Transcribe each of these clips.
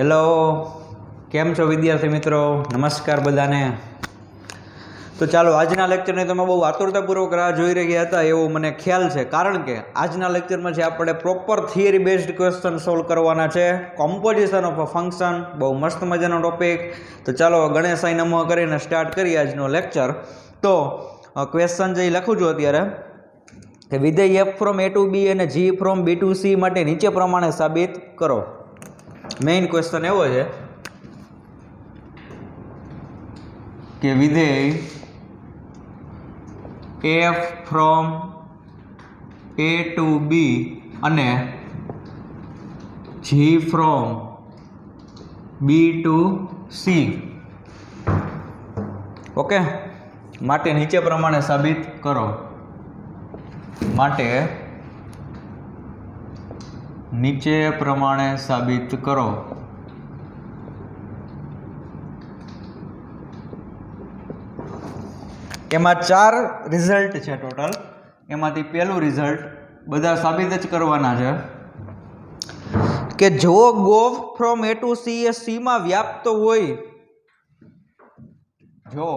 Hello, કેમ છો વિદ્યાર્થી મિત્રો? નમસ્કાર બધાને. તો ચાલો, આજના લેક્ચરની તમે બહુ આતુરતાપૂર્વક રાહ જોઈ રહ્યા હતા એવું મને ખ્યાલ છે, કારણ કે આજના લેક્ચરમાં છે આપણે proper theory based question solve કરવાના છે. કોમ્પોઝિશન ઓફ અ ફંક્શન, બહુ મસ્ત મજાનો ટોપિક. તો ચાલો ગણેશાય નમઃ કરીને સ્ટાર્ટ કરીએ આજનો લેક્ચર. તો ક્વેશ્ચન જે લખું છું અત્યારે કે વિધેય f from a to b અને g from b to c માટે નીચે પ્રમાણે સાબિત કરો. મેઇન ક્વેશ્ચન એવો છે કે વિધેય f from a to b અને g from b to c ઓકે માટે નીચે પ્રમાણે સાબિત કરો. માટે નીચે પ્રમાણે સાબિત કરો. એમાં 4 રિઝલ્ટ છે ટોટલ. એમાંથી પહેલું રિઝલ્ટ બધા સાબિત જ કરવાના છે કે જો g o f from a to c એ c માં વ્યાપ્ત હોય, જો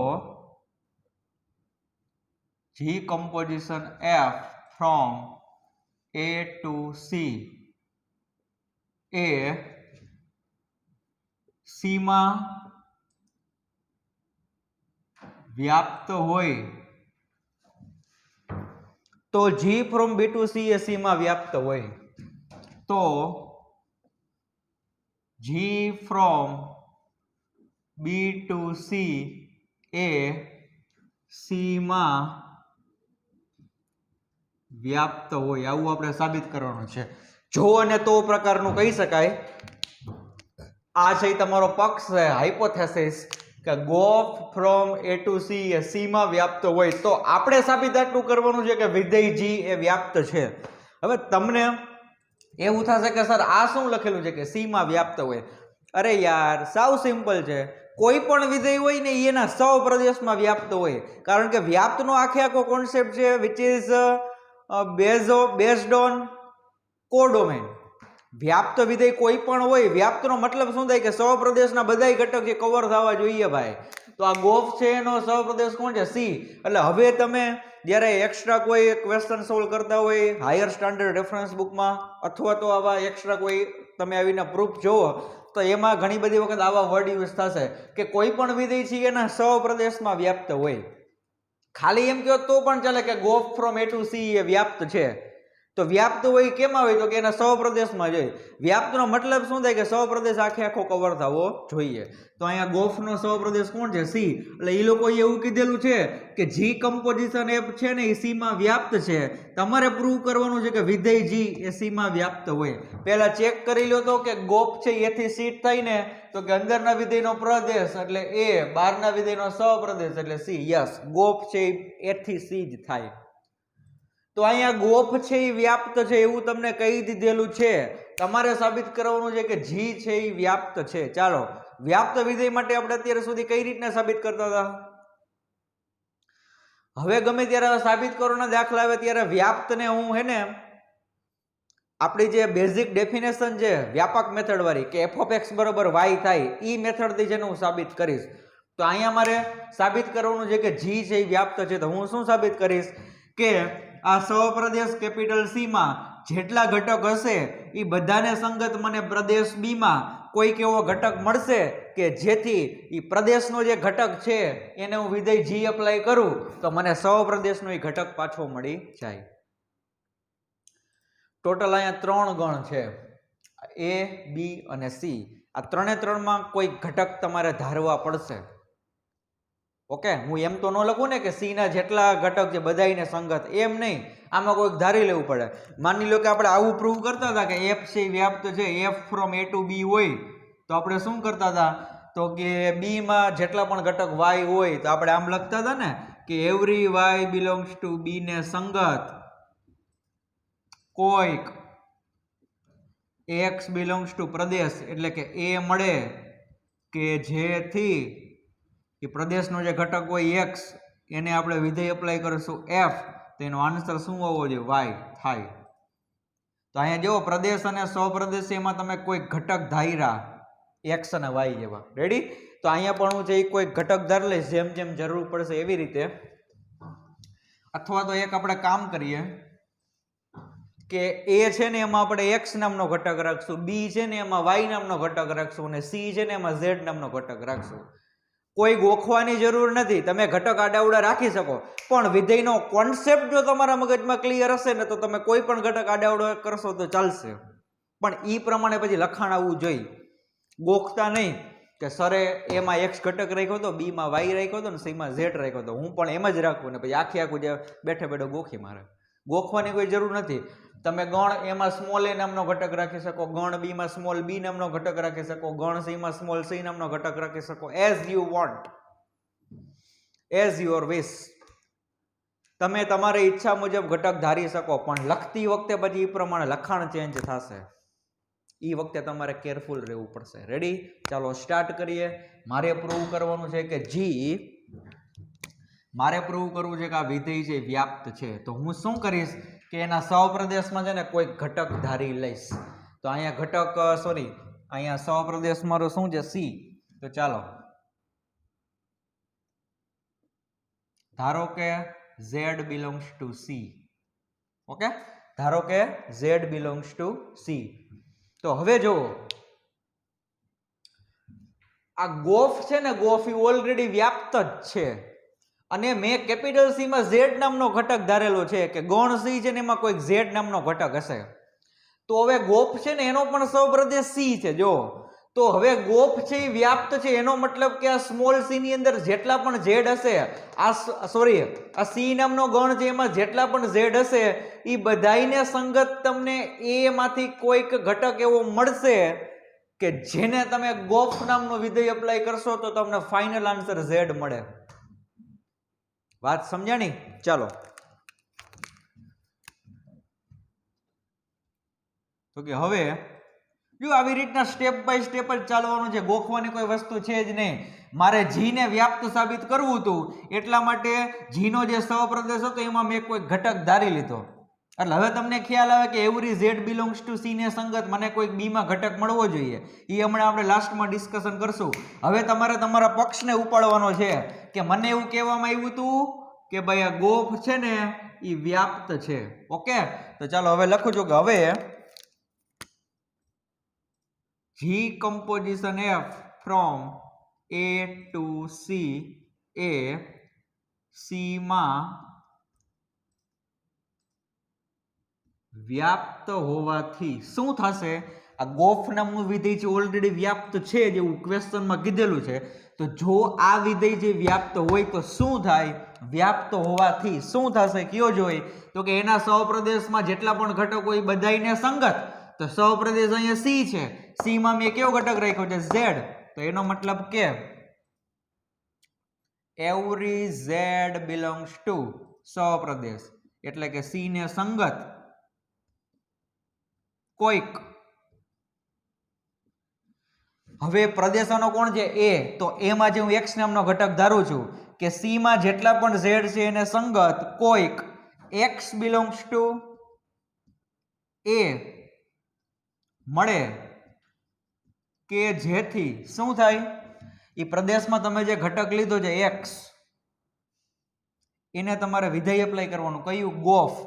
g composition f from a to c એ c માં વ્યાપ્ત હોય, તો g from b to c એ c માં વ્યાપ્ત હોય, તો g from b to c એ c માં વ્યાપ્ત હોય, આવું આપણે સાબિત કરવાનું છે. જો અને તો પ્રકારનું કહી શકાય. આ છે તમારો પક્ષ છે, હાઇપોથેસિસ, કે g o f from a to c એ c માં વ્યાપ્ત હોય, તો આપણે સાબિત આટલું કરવાનું છે કે વિધેય g એ વ્યાપ્ત છે. હવે તમને એવું થશે કે સર આ શું લખેલું છે કે c માં વ્યાપ્ત હોય? અરે યાર, સાવ સિમ્પલ છે. કોઈ પણ વિધેય હોય ને એના સહપ્રદેશમાં વ્યાપ્ત હોય, કારણ કે વ્યાપ્તનો આખો કોન્સેપ્ટ છે વિચ ઇઝ બેઝડ ઓન કોડોમેન. વ્યાપ્ત વિધેય કોઈ પણ હોય, વ્યાપ્તનો મતલબ શું થાય કે સહપ્રદેશના બધાય ઘટક જે કવર થવા જોઈએ ભાઈ. તો આ ગોફ છે એનો સહપ્રદેશ કોણ છે? c. એટલે હવે તમે જ્યારે એક્સ્ટ્રા કોઈ ક્વેશ્ચન સોલ્વ કરતા હોય હાયર સ્ટાન્ડર્ડ રેફરન્સ બુકમાં, અથવા તો આવા એક્સ્ટ્રા કોઈ તમે આવીને પ્રૂફ જોવો, તો એમાં ઘણી બધી વખત આવા વર્ડ યુઝ થશે કે કોઈ પણ વિધેય છે એના સહપ્રદેશમાં વ્યાપ્ત હોય. ખાલી એમ કહો તો પણ ચાલે કે g o f from a to c એ વ્યાપ્ત છે. તો વ્યાપ્ત હોય કેમાં હોય? તો કે એના સહપ્રદેશમાં જોઈએ. વ્યાપ્તનો મતલબ શું થાય કે સહપ્રદેશ આખો કવર થવો જોઈએ. તો અહીંયા ગોફનો સહપ્રદેશ કોણ છે? c. એટલે એ લોકોએ એવું કીધેલું છે કે g કમ્પોઝિશન f છે ને એ c માં વ્યાપ્ત છે. તમારે પ્રૂવ કરવાનું છે કે વિધેય g એ c માં વ્યાપ્ત હોય. પહેલા ચેક કરી લો તો કે ગોફ છે a થી c થાય ને, તો કે અંદરના વિધેયનો પ્રદેશ એટલે a, બહારના વિધેયનો સહપ્રદેશ એટલે c. યસ, ગોફ છે a થી c જ થાય. તો અહીંયા ગોફ છે એ વ્યાપ્ત છે એવું તમને કહી દીધેલું છે. તમારે સાબિત કરવાનું છે કે g છે એ વ્યાપ્ત છે. ચાલો, વ્યાપ્ત વિધેય માટે આપણે અત્યાર સુધી કઈ રીતના સાબિત કરતા હતા? હવે ગમે ત્યારે સાબિત કરવાના દાખલા આવે ત્યારે વ્યાપ્તને હું આપણી જે બેઝિક ડેફિનેશન છે વ્યાપક મેથડ વાળી, કે f of x બરાબર y થાય, એ મેથડથી જેને હું સાબિત કરીશ. તો અહીંયા મારે સાબિત કરવાનું છે કે g છે એ વ્યાપ્ત છે. તો હું શું સાબિત કરીશ કે આ સહપ્રદેશ કેપિટલ c માં જેટલા ઘટક હશે એ બધાને સંગત મને પ્રદેશ b માં કોઈક એવો ઘટક મળશે કે જેથી એ પ્રદેશનો જે ઘટક છે એને હું વિધેય g એપ્લાય કરું તો મને સહપ્રદેશનો એ ઘટક પાછો મળી જાય. ટોટલ અહીંયા 3 ગણ છે, a, b અને c. આ ત્રણે ત્રણમાં કોઈ ઘટક તમારે ધારવા પડશે. ઓકે, હું એમ તો ન લખું ને કે c ના જેટલા ઘટક છે બધાયને સંગત, એમ નહીં. આમાં કોઈક ધારી લેવું પડે. માની લો કે આપણે આવું પ્રૂવ કરતા હતા કે f છે વ્યાપ્ત છે, f from a to b હોય, તો આપણે શું કરતા હતા? તો કે b માં જેટલા પણ ઘટક y હોય તો આપણે આમ લખતા હતા ને કે every y belongs to b ને સંગત કોઈક x બિલોંગ્સ ટુ પ્રદેશ, એટલે કે a મળે કે જેથી એ પ્રદેશનો જે ઘટક હોય x એને આપણે વિધેય એપ્લાય કરીશું f, તો એનો આન્સર શું આવવો જોઈએ? y થાય. તો અહીંયા જો પ્રદેશ અને સ્વપ્રદેશ એમાં તમે કોઈ ઘટક ધાર્યા એક્સ અને વાય જેવા. રેડી? તો અહીંયા પણ હું છે એ કોઈ ઘટક ધાર લઈશ જેમ જેમ જરૂર પડશે એવી રીતે. અથવા તો એક આપણે કામ કરીએ કે એ છે ને એમાં આપણે એક્સ નામનો ઘટક રાખશું, બી છે ને એમાં વાય નામનો ઘટક રાખશું અને સી છે ને એમાં ઝેડ નામનો ઘટક રાખશું. કોઈ ગોખવાની જરૂર નથી, તમે ઘટક આડાવડા રાખી શકો, પણ વિધેયનો કોન્સેપ્ટ જો તમારા મગજમાં ક્લિયર હશે ને તો તમે કોઈ પણ ઘટક આડાવડો કરશો તો ચાલશે, પણ ઈ પ્રમાણે પછી લખાણ આવવું જોઈએ. ગોખતા નહીં કે સરે એમાં એક્સ ઘટક રાખ્યો હતો, બી માં વાય રાખ્યો હતો ને સી માં ઝેડ રાખ્યો હતો, હું પણ એમ જ રાખું ને પછી આખું જે બેઠે બેઠો ગોખી મારે. ગોખવાની કોઈ જરૂર નથી. તમે ગણ એમાં સ્મોલ એ નામનો ઘટક રાખી શકો, ગણ બી માં સ્મોલ બી નામનો ઘટક રાખી શકો, ગણ સી માં સ્મોલ સી નામનો ઘટક રાખી શકો, as you want, as your wish. તમે તમારી ઈચ્છા મુજબ ઘટક ધારી શકો, પણ લખતી વખતે પછી એ પ્રમાણે લખાણ ચેન્જ થશે. એ વખતે તમારે કેરફુલ રહેવું પડશે. રેડી? ચાલો સ્ટાર્ટ કરીએ. મારે પ્રૂવ કરવાનું છે કે મારે પ્રૂવ કરવું છે કે આ વિધેય છે વ્યાપ્ત છે. તો હું શું કરીશ કે એના સહપ્રદેશમાં છે ને કોઈ ઘટક ધારી લઈશ. તો અહીંયા ઘટક અહીંયા સહપ્રદેશ મારો શું છે? સી. તો ચાલો ધારો કે z belongs to c. Okay, ધારો કે z belongs to c. તો હવે જો આ ગોફ છે ને, ગોફ એ ઓલરેડી વ્યાપ્ત જ છે અને મેં કેપિટલ સી માં z નામનો ઘટક ધારેલો છે કે ગૌણ સી છે ને એમાં કોઈક z નામનો ઘટક હશે. તો હવે ગોફ છે ને એનો પણ સહપ્રદેશ સી છે. જો તો હવે ગોફ છે એ વ્યાપ્ત છે, એનો મતલબ કે આ સ્મોલ સી ની અંદર જેટલા પણ ઝેડ હશે, આ સી નામનો ગણ છે એમાં જેટલા પણ ઝેડ હશે એ બધાઈને સંગત તમને એ માંથી કોઈક ઘટક એવો મળશે કે જેને તમે ગોફ નામનો વિધેય એપ્લાય કરશો તો તમને ફાઇનલ આન્સર ઝેડ મળે. વાત સમજાણી? ચાલો તો કે હવે જો આવી રીતના સ્ટેપ બાય સ્ટેપ જ ચાલવાનું છે, ગોખવાની કોઈ વસ્તુ છે જ નહીં. મારે જી ને વ્યાપ્ત સાબિત કરવું હતું એટલા માટે જી નો જે સહપ્રદેશ હતો એમાં મેં કોઈ ઘટક ધારી લીધો. એટલે હવે તમને ખ્યાલ આવે કે every Z belongs to C ને સંગત મને કોઈક બી માં ઘટક મળવો જોઈએ. એ હમણાં આપણે લાસ્ટમાં ડિસ્કશન કરશું. હવે તમારે તમારા પક્ષને ઉપાડવાનો છે કે મને એવું કહેવામાં આવ્યું હતું કે ભાઈ આ ગોફ છે ને એ વ્યાપ્ત છે. ઓકે, તો ચાલો હવે લખું છું કે હવે G composition F from A to C એ C માં વ્યાપ્ત હોવાથી શું થશે? આ ગોફ નામનું વિધેય છે ઓલરેડી વ્યાપ્ત છે જેવું ક્વેશ્ચનમાં કીધેલું છે. તો જો આ વિધેય જે વ્યાપ્ત હોય તો શું થાય? વ્યાપ્ત હોવાથી શું થશે કયો જોઈ? તો કે એના સહપ્રદેશમાં જેટલા પણ ઘટકો એ બધાઈને સંગત. તો સહપ્રદેશ અહીંયા સી છે, સી માં મેં કેવો ઘટક રાખ્યો છે? ઝેડ. તો એનો મતલબ કે એવરી ઝેડ બિલોંગ્સ ટુ સહપ્રદેશ, એટલે કે સી ને સંગત કોઈક. હવે પ્રદેશોનો કોણ છે? એ. તો એમાં જે હું એક્સ નામનો ઘટક ધારું છું કે સી માં જેટલા પણ ઝેડ છે એને સંગત કોઈક એક્સ બિલોંગ્સ ટુ એ મળે કે જેથી શું થાય? એ પ્રદેશમાં તમે જે ઘટક લીધો છે એક્સ, એને તમારે વિધેય એપ્લાય કરવાનું. કયું? ગોફ.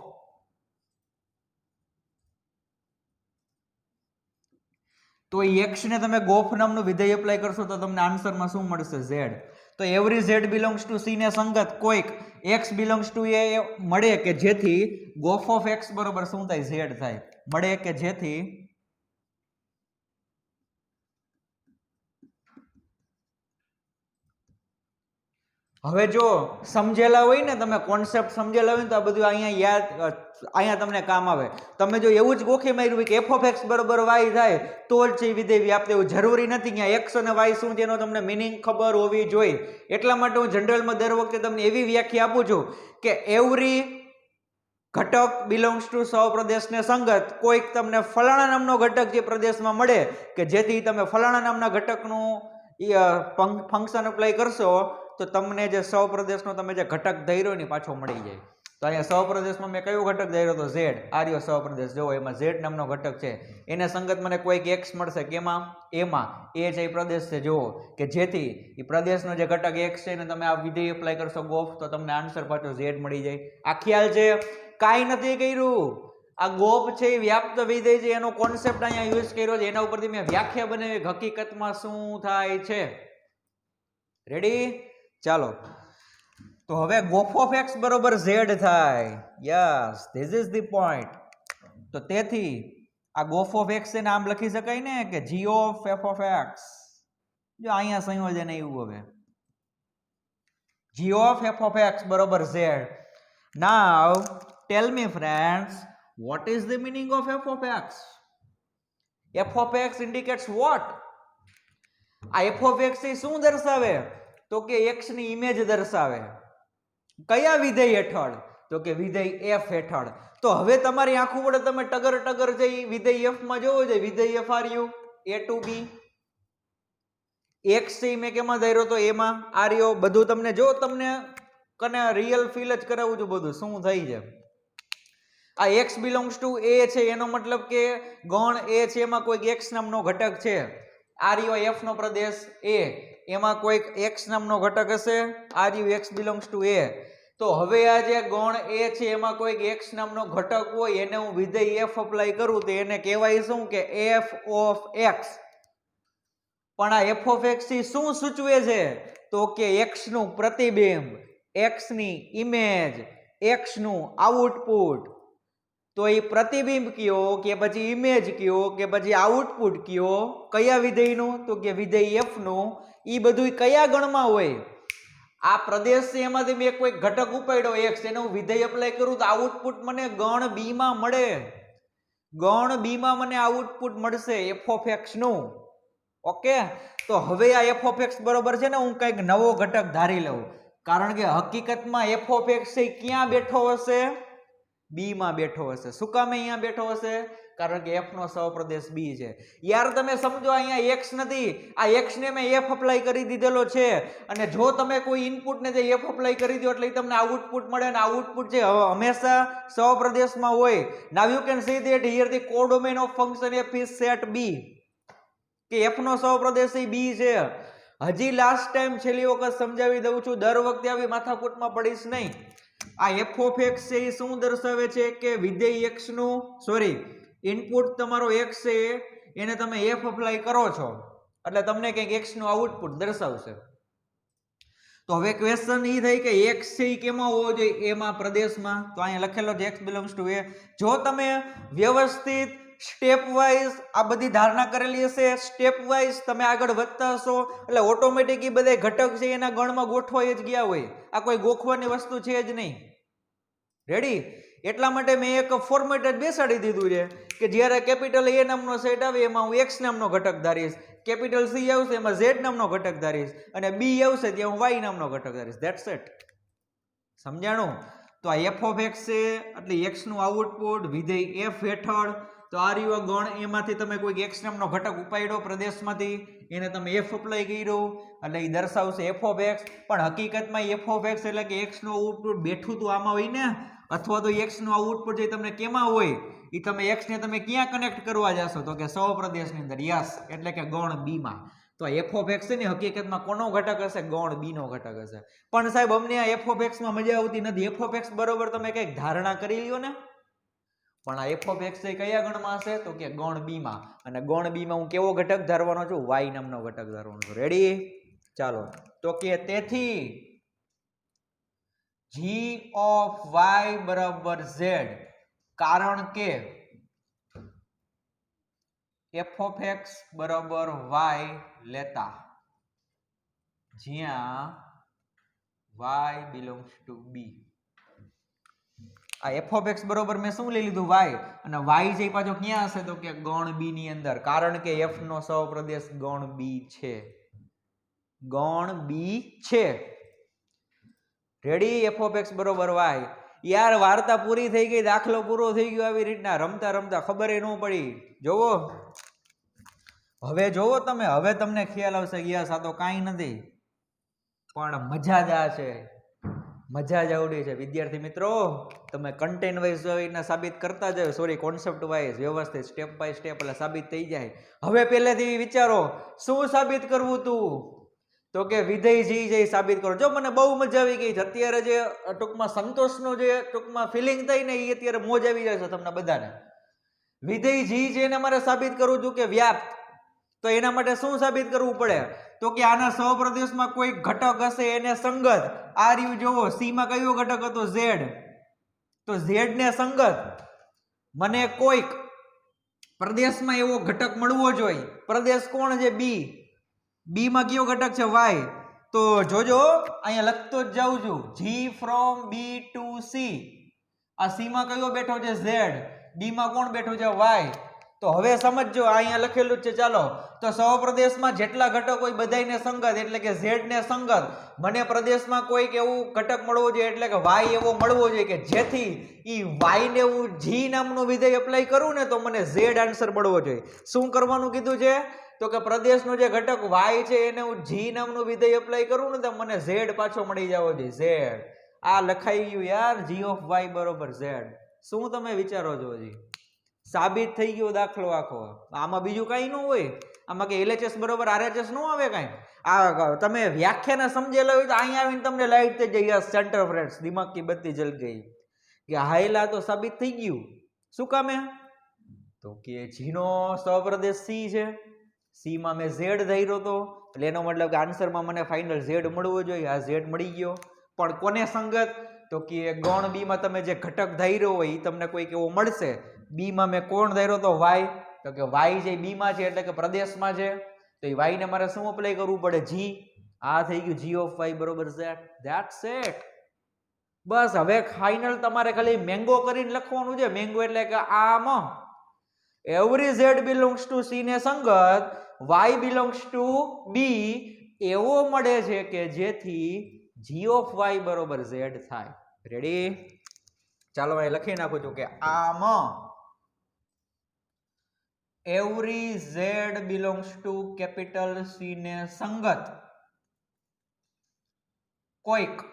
તો એ એક્સ ને તમે ગોફ નામનું વિધેય એપ્લાય કરશો તો તમને આન્સરમાં શું મળશે? ઝેડ. તો every Z belongs to C ને સંગત કોઈક એક્સ બિલોંગ્સ ટુ એ મળે કે જેથી ગોફ ઓફ એક્સ બરોબર શું થાય? ઝેડ થાય. મળે કે જેથી હવે જો સમજેલા હોય ને, તમે કોન્સેપ્ટ સમજેલા હોય ને તો આ બધું અહીંયા યાદ અહીંયા તમને કામ આવે. તમે જો એવું જ ગોખી માર્યું હોય કે એફ ઓફ એક્સ બરોબર વાય થાય તો જ છે વિધેય વ્યાપ્ત, એવું જરૂરી નથી. અહીંયા એક્સ અને વાય શું છે એનો તમને મિનિંગ ખબર હોવી જોઈએ. એટલા માટે હું જનરલમાં દર વખતે તમને એવી વ્યાખ્યા આપું છું કે એવરી ઘટક બિલોંગ્સ ટુ સહપ્રદેશને સંગત કોઈક તમને ફલાણા નામનો ઘટક જે પ્રદેશમાં મળે કે જેથી તમે ફલાણા નામના ઘટકનું ફંક્શન એપ્લાય કરશો તો તમને જે સહપ્રદેશનો તમે જે ઘટક ધર્યો ને પાછો મળી જાય. તો તો અહીંયા સહપ્રદેશમાં મેં કયો ઘટક ધાર્યો હતો ઝેડ, આર્યો સહપ્રદેશ. જોવો એમાં ઝેડ નામનો ઘટક છે, એને સંગત મને કોઈક એક્સ મળશે. કેમાં? એમાં. એ છે એ પ્રદેશ છે. જુઓ કે જેથી એ પ્રદેશનો જે ઘટક એક્સ છે એને તમે આ વિધેય એપ્લાય કરશો ગોફ, તો તમને આન્સર પાછો ઝેડ મળી જાય. આ ખ્યાલ છે? કાંઈ નથી કર્યું. આ ગોપ છે એ વ્યાપ્ત વિધેય છે, એનો કોન્સેપ્ટ અહીંયા યુઝ કર્યો છે, એના ઉપરથી મેં વ્યાખ્યા બનાવી હકીકતમાં શું થાય છે. રેડી? ચાલો, તો હવે ગોફ ઓફ એક્સ બરોબર ઝેડ થાય. Yes, this is the point. તો તેથી આ ગોફ ઓફ એક્સ ને આમ લખી શકાય ને કે g of f of x. જો અહીંયા સંયોજન આવ્યું. હવે g of f of x બરોબર z. Now tell me friends, what is the meaning of f of x? f of x indicates what? આ f of x એ શું દર્શાવે? તો કે x ની ઇમેજ દર્શાવે. કયા વિધેય હેઠળ? તો કે વિધેય f હેઠળ. તો હવે તમારી આંખો વડે તમે ટગર ટગર જઈ વિધેય f માં જોવો છે. વિધેય f આર્યું a to b. x છે મેં કેમાં ધાર્યો તો એમાં આર્યો. બધું તમને જો તમને કને રિયલ ફીલ જ કરાવું છું બધું શું થઈ છે. આ x બિલોંગ્સ ટુ a છે, એનો મતલબ કે ગણ a છે એમાં કોઈક x નામનો ઘટક છે. આ રહ્યો f નો પ્રદેશ a, એમાં કોઈક x નામનો ઘટક હશે. આ રહ્યું x બિલોંગ્સ ટુ a. તો હવે આ જે ગણ a છે એમાં કોઈક x નામનો ઘટક હોય એને હું વિધેય f અપ્લાય કરું તો એને કહેવાય શું કે f of x. પણ આ f of x થી શું સૂચવે છે? તો કે x નું પ્રતિબિંબ, x ની ઇમેજ, x નું આઉટપુટ. તો એ પ્રતિબિંબ કયો કે પછી ઇમેજ કયો કે પછી આઉટપુટ કયો, કયા વિધેયનું? તો કે વિધેય f નું. એ બધું કયા ગણમાં હોય? આ પ્રદેશ છે એમાંથી મેં કોઈ ઘટક ઉપાડ્યો x, એને હું વિધેય એપ્લાય કરું તો આઉટપુટ મને ગણ b માં મળે. ગણ b માં મને આઉટપુટ મળશે f of x નું. ઓકે, તો હવે આ f of x બરોબર છે ને હું કંઈક નવો ઘટક ધારી લઉં. કારણ કે હકીકતમાં f of x છે ક્યાં બેઠો હશે? b માં બેઠો હશે. શું કામ અહીંયા બેઠો હશે? કારણ કે f નો સહપ્રદેશ b છે. યાર તમે સમજો અહીંયા x નથી, આ x ને મેં f અપ્લાય કરી દીધેલો છે, અને જો તમે કોઈ ઇનપુટ ને જે f અપ્લાય કરી દો એટલે તમને આઉટપુટ મળે, અને આઉટપુટ છે હંમેશા સહપ્રદેશમાં હોય. Now you can see that here the codomain of function f is set b, કે f નો સહપ્રદેશ b છે. હજી લાસ્ટ ટાઈમ છેલ્લી વખત સમજાવી દઉં છું, દર વખતે આવી માથાકૂટમાં પડીશ નહીં. આ f of x છે એ શું દર્શાવે છે કે વિધેય x નું, સોરી, ઇનપુટ તમારો x છે એને તમે f અપ્લાય કરો છો એટલે તમને કંઈક x નું આઉટપુટ દર્શાવશે. તો હવે ક્વેશ્ચન એ થઈ કે x છે એ કેમાં હોવો જોઈએ? એમાં, પ્રદેશમાં. તો અહીંયા લખેલો છે x belongs to a. જો તમે વ્યવસ્થિત સ્ટેપ વાઇઝ આ બધી ધારણા કરેલી હશે, સ્ટેપ વાઇઝ તમે આગળ વધતા હશો એટલે ઓટોમેટિક બધા ઘટક છે એના ગણમાં ગોઠવાઈ જ ગયા હોય. આ કોઈ ગોખવાની વસ્તુ છે જ નહીં. રેડી? એટલા માટે મેં એક ફોર્મેટ જ બેસાડી દીધું છે કે જ્યારે કેપિટલ A નામનો સેટ આવે એમાં હું x નામનો ઘટક ધારીશ, કેપિટલ C આવશે એમાં z નામનો ઘટક ધારીશ, અને b આવશે ત્યાં હું y નામનો ઘટક ધારીશ. That's it. સમજાણું? તો આ f of x છે એટલે x નું આઉટપુટ વિધેય f હેઠળ. તો આ રહ્યો ગણ, એમાંથી તમે કોઈ x નામનો ઘટક ઉપાડ્યો પ્રદેશમાંથી, એને તમે f અપ્લાય કર્યો એટલે એ દર્શાવશે f of x. પણ હકીકતમાં f of x એટલે કે x નું આઉટપુટ બેઠું તો આમાં હોય ને, અથવા તો x નું આઉટપુટ જે તમને કેમાં હોય એ તમે x ને તમે ક્યાં કનેક્ટ કરવા જશો? તો કે સહપ્રદેશની અંદર. યસ, એટલે કે ગણ b માં. તો f of x છે ને હકીકતમાં કોનો ઘટક હશે? ગણ b નો ઘટક હશે. પણ સાહેબ અમને આ f of x માં મજા આવતી નથી. f of x બરોબર તમે કંઈક ધારણા કરી લ્યો ને. પણ આ f of x એ કયા ગણમાં હશે? તો કે ગણ b માં. અને ગણ b માં હું કેવો ઘટક ધારવાનો છું? y નામનો ઘટક ધારવાનો છું. રેડી? ચાલો, તો કે તેથી g of y બરાબર z, કારણ કે f of x બરાબર y લેતા જ્યાં y belongs to b. આ f of x બરોબર મેં શું લઈ લીધું? y. અને y છે પાછો ક્યાં હશે? તો કે ગણ b ની અંદર, કારણ કે f નો સહપ્રદેશ ગણ b છે. ગણ b છે. રેડી? f of x બરોબર y. યાર વાર્તા પૂરી થઈ ગઈ, દાખલો પૂરો થઈ ગયો. આવી રીતના રમતા રમતા ખબર ન પડી. જોવો હવે, જોવો તમે, હવે તમને ખ્યાલ આવશે યસ આ તો કાંઈ નથી પણ મજા જ આ છે. મજા જ આવડી છે વિદ્યાર્થી મિત્રો. તમે કન્ટેન્ટ વાઇઝ સાબિત કરતા જાવ, સોરી કોન્સેપ્ટ વાઇઝ વ્યવસ્થિત સ્ટેપ બાય સ્ટેપ એટલે સાબિત થઈ જાય. હવે પહેલેથી વિચારો શું સાબિત કરવું તું, તો કે વિધેય જી છે સાબિત કરો. જો મને બહુ મજા આવી ગઈ છે અત્યારે, જે ટૂંકમાં સંતોષનો જે ટૂંકમાં ફિલિંગ થઈ ને એ અત્યારે મોજ આવી જાય છે તમને બધાને. વિધેય જી છે એને મારે સાબિત કરવું છું કે વ્યાપ્ત, તો એના માટે શું સાબિત કરવું પડે, તો કે આના સહપ્રદેશમાં કોઈ ઘટક હશે એને સંગત. આ રહ્યું જોવો, સી માં કયો ઘટક હતો, ઝેડ, તો ઝેડ ને સંગત મને કોઈક પ્રદેશમાં એવો ઘટક મળવો જોઈએ. પ્રદેશ કોણ છે, બી. બી માં કયો ઘટક છે, વાય. તો જોજો અહીંયા લખતો જ જાઉં છું, જી ફ્રોમ બી ટુ સી. આ સી માં કયો બેઠો છે, ઝેડ. ડી માં કોણ બેઠું છે, વાય. તો હવે સમજો અહીંયા લખેલું જ છે. ચાલો, તો સહપ્રદેશમાં જેટલા ઘટક હોય બધાયને સંગત, એટલે કે ઝેડ ને સંગત. મને પ્રદેશમાં કોઈક એવું ઘટક મળવો જોઈએ, એટલે કે વાય એવો મળવો જોઈએ કે જેથી ઈ વાય ને હું જી નામનું વિધેય એપ્લાય કરું ને તો મને ઝેડ આન્સર મળવો જોઈએ. શું કરવાનું કીધું છે, તો કે પ્રદેશનો જે ઘટક વાય છે એને હું જી નામનું વિધેય એપ્લાય કરું ને તો મને ઝેડ પાછો મળી જવો જોઈએ, ઝેડ. આ લખાઈ ગયું યાર, જી ઓફ વાય બરોબર ઝેડ. શું તમે વિચારો છો? હજી સાબિત થઈ ગયો દાખલો આખો. આમાં બીજું કઈ ન હોય, આમાં કે LHS બરોબર RHS ન આવે કઈ. આ તમે વ્યાખ્યાને સમજેલા હોય તો અહીંયા આવીને તમને લાઈટ થઈ જાય, સેન્ટર ફ્રેન્ડ્સ દિમાગ કી બત્તી જલ ગઈ કે હાઈલા તો સાબિત થઈ ગયું. શું કામે, તો કે જીનો સહપ્રદેશ સી છે, સી માં મેં ઝેડ ધાર્યો હતો, એટલે એનો મતલબ કે આન્સરમાં મને ફાઇનલ ઝેડ મળવો જોઈએ. આ ઝેડ મળી ગયો, પણ કોને સંગત, તો કે ગણ બી માં તમે જે ઘટક ધાર્યો હોય એ તમને કોઈક એવો મળશે. બી માં મેં કોણ ધાર્યો તો વાય, તો કે વાય જે બી માં છે એટલે કે પ્રદેશમાં છે, તો એ વાય ને મારે શું અપ્લાય કરવું પડે, જી. આ થઈ ગયું જી ઓફ વાય બરોબર ઝેડ. That's it. બસ હવે ફાઇનલ તમારે ખાલી મેંગો કરીને લખવાનું છે. મેંગો એટલે કે આમાં every Z belongs to C ને સંગત વાય બિલોંગ્સ ટુ બી એવો મળે છે કે જેથી જી ઓફ વાય બરોબર ઝેડ થાય. રેડી? ચાલો અહીં લખી નાખું છું કે આમાં every Z belongs to capital C ને સંગત કોઈક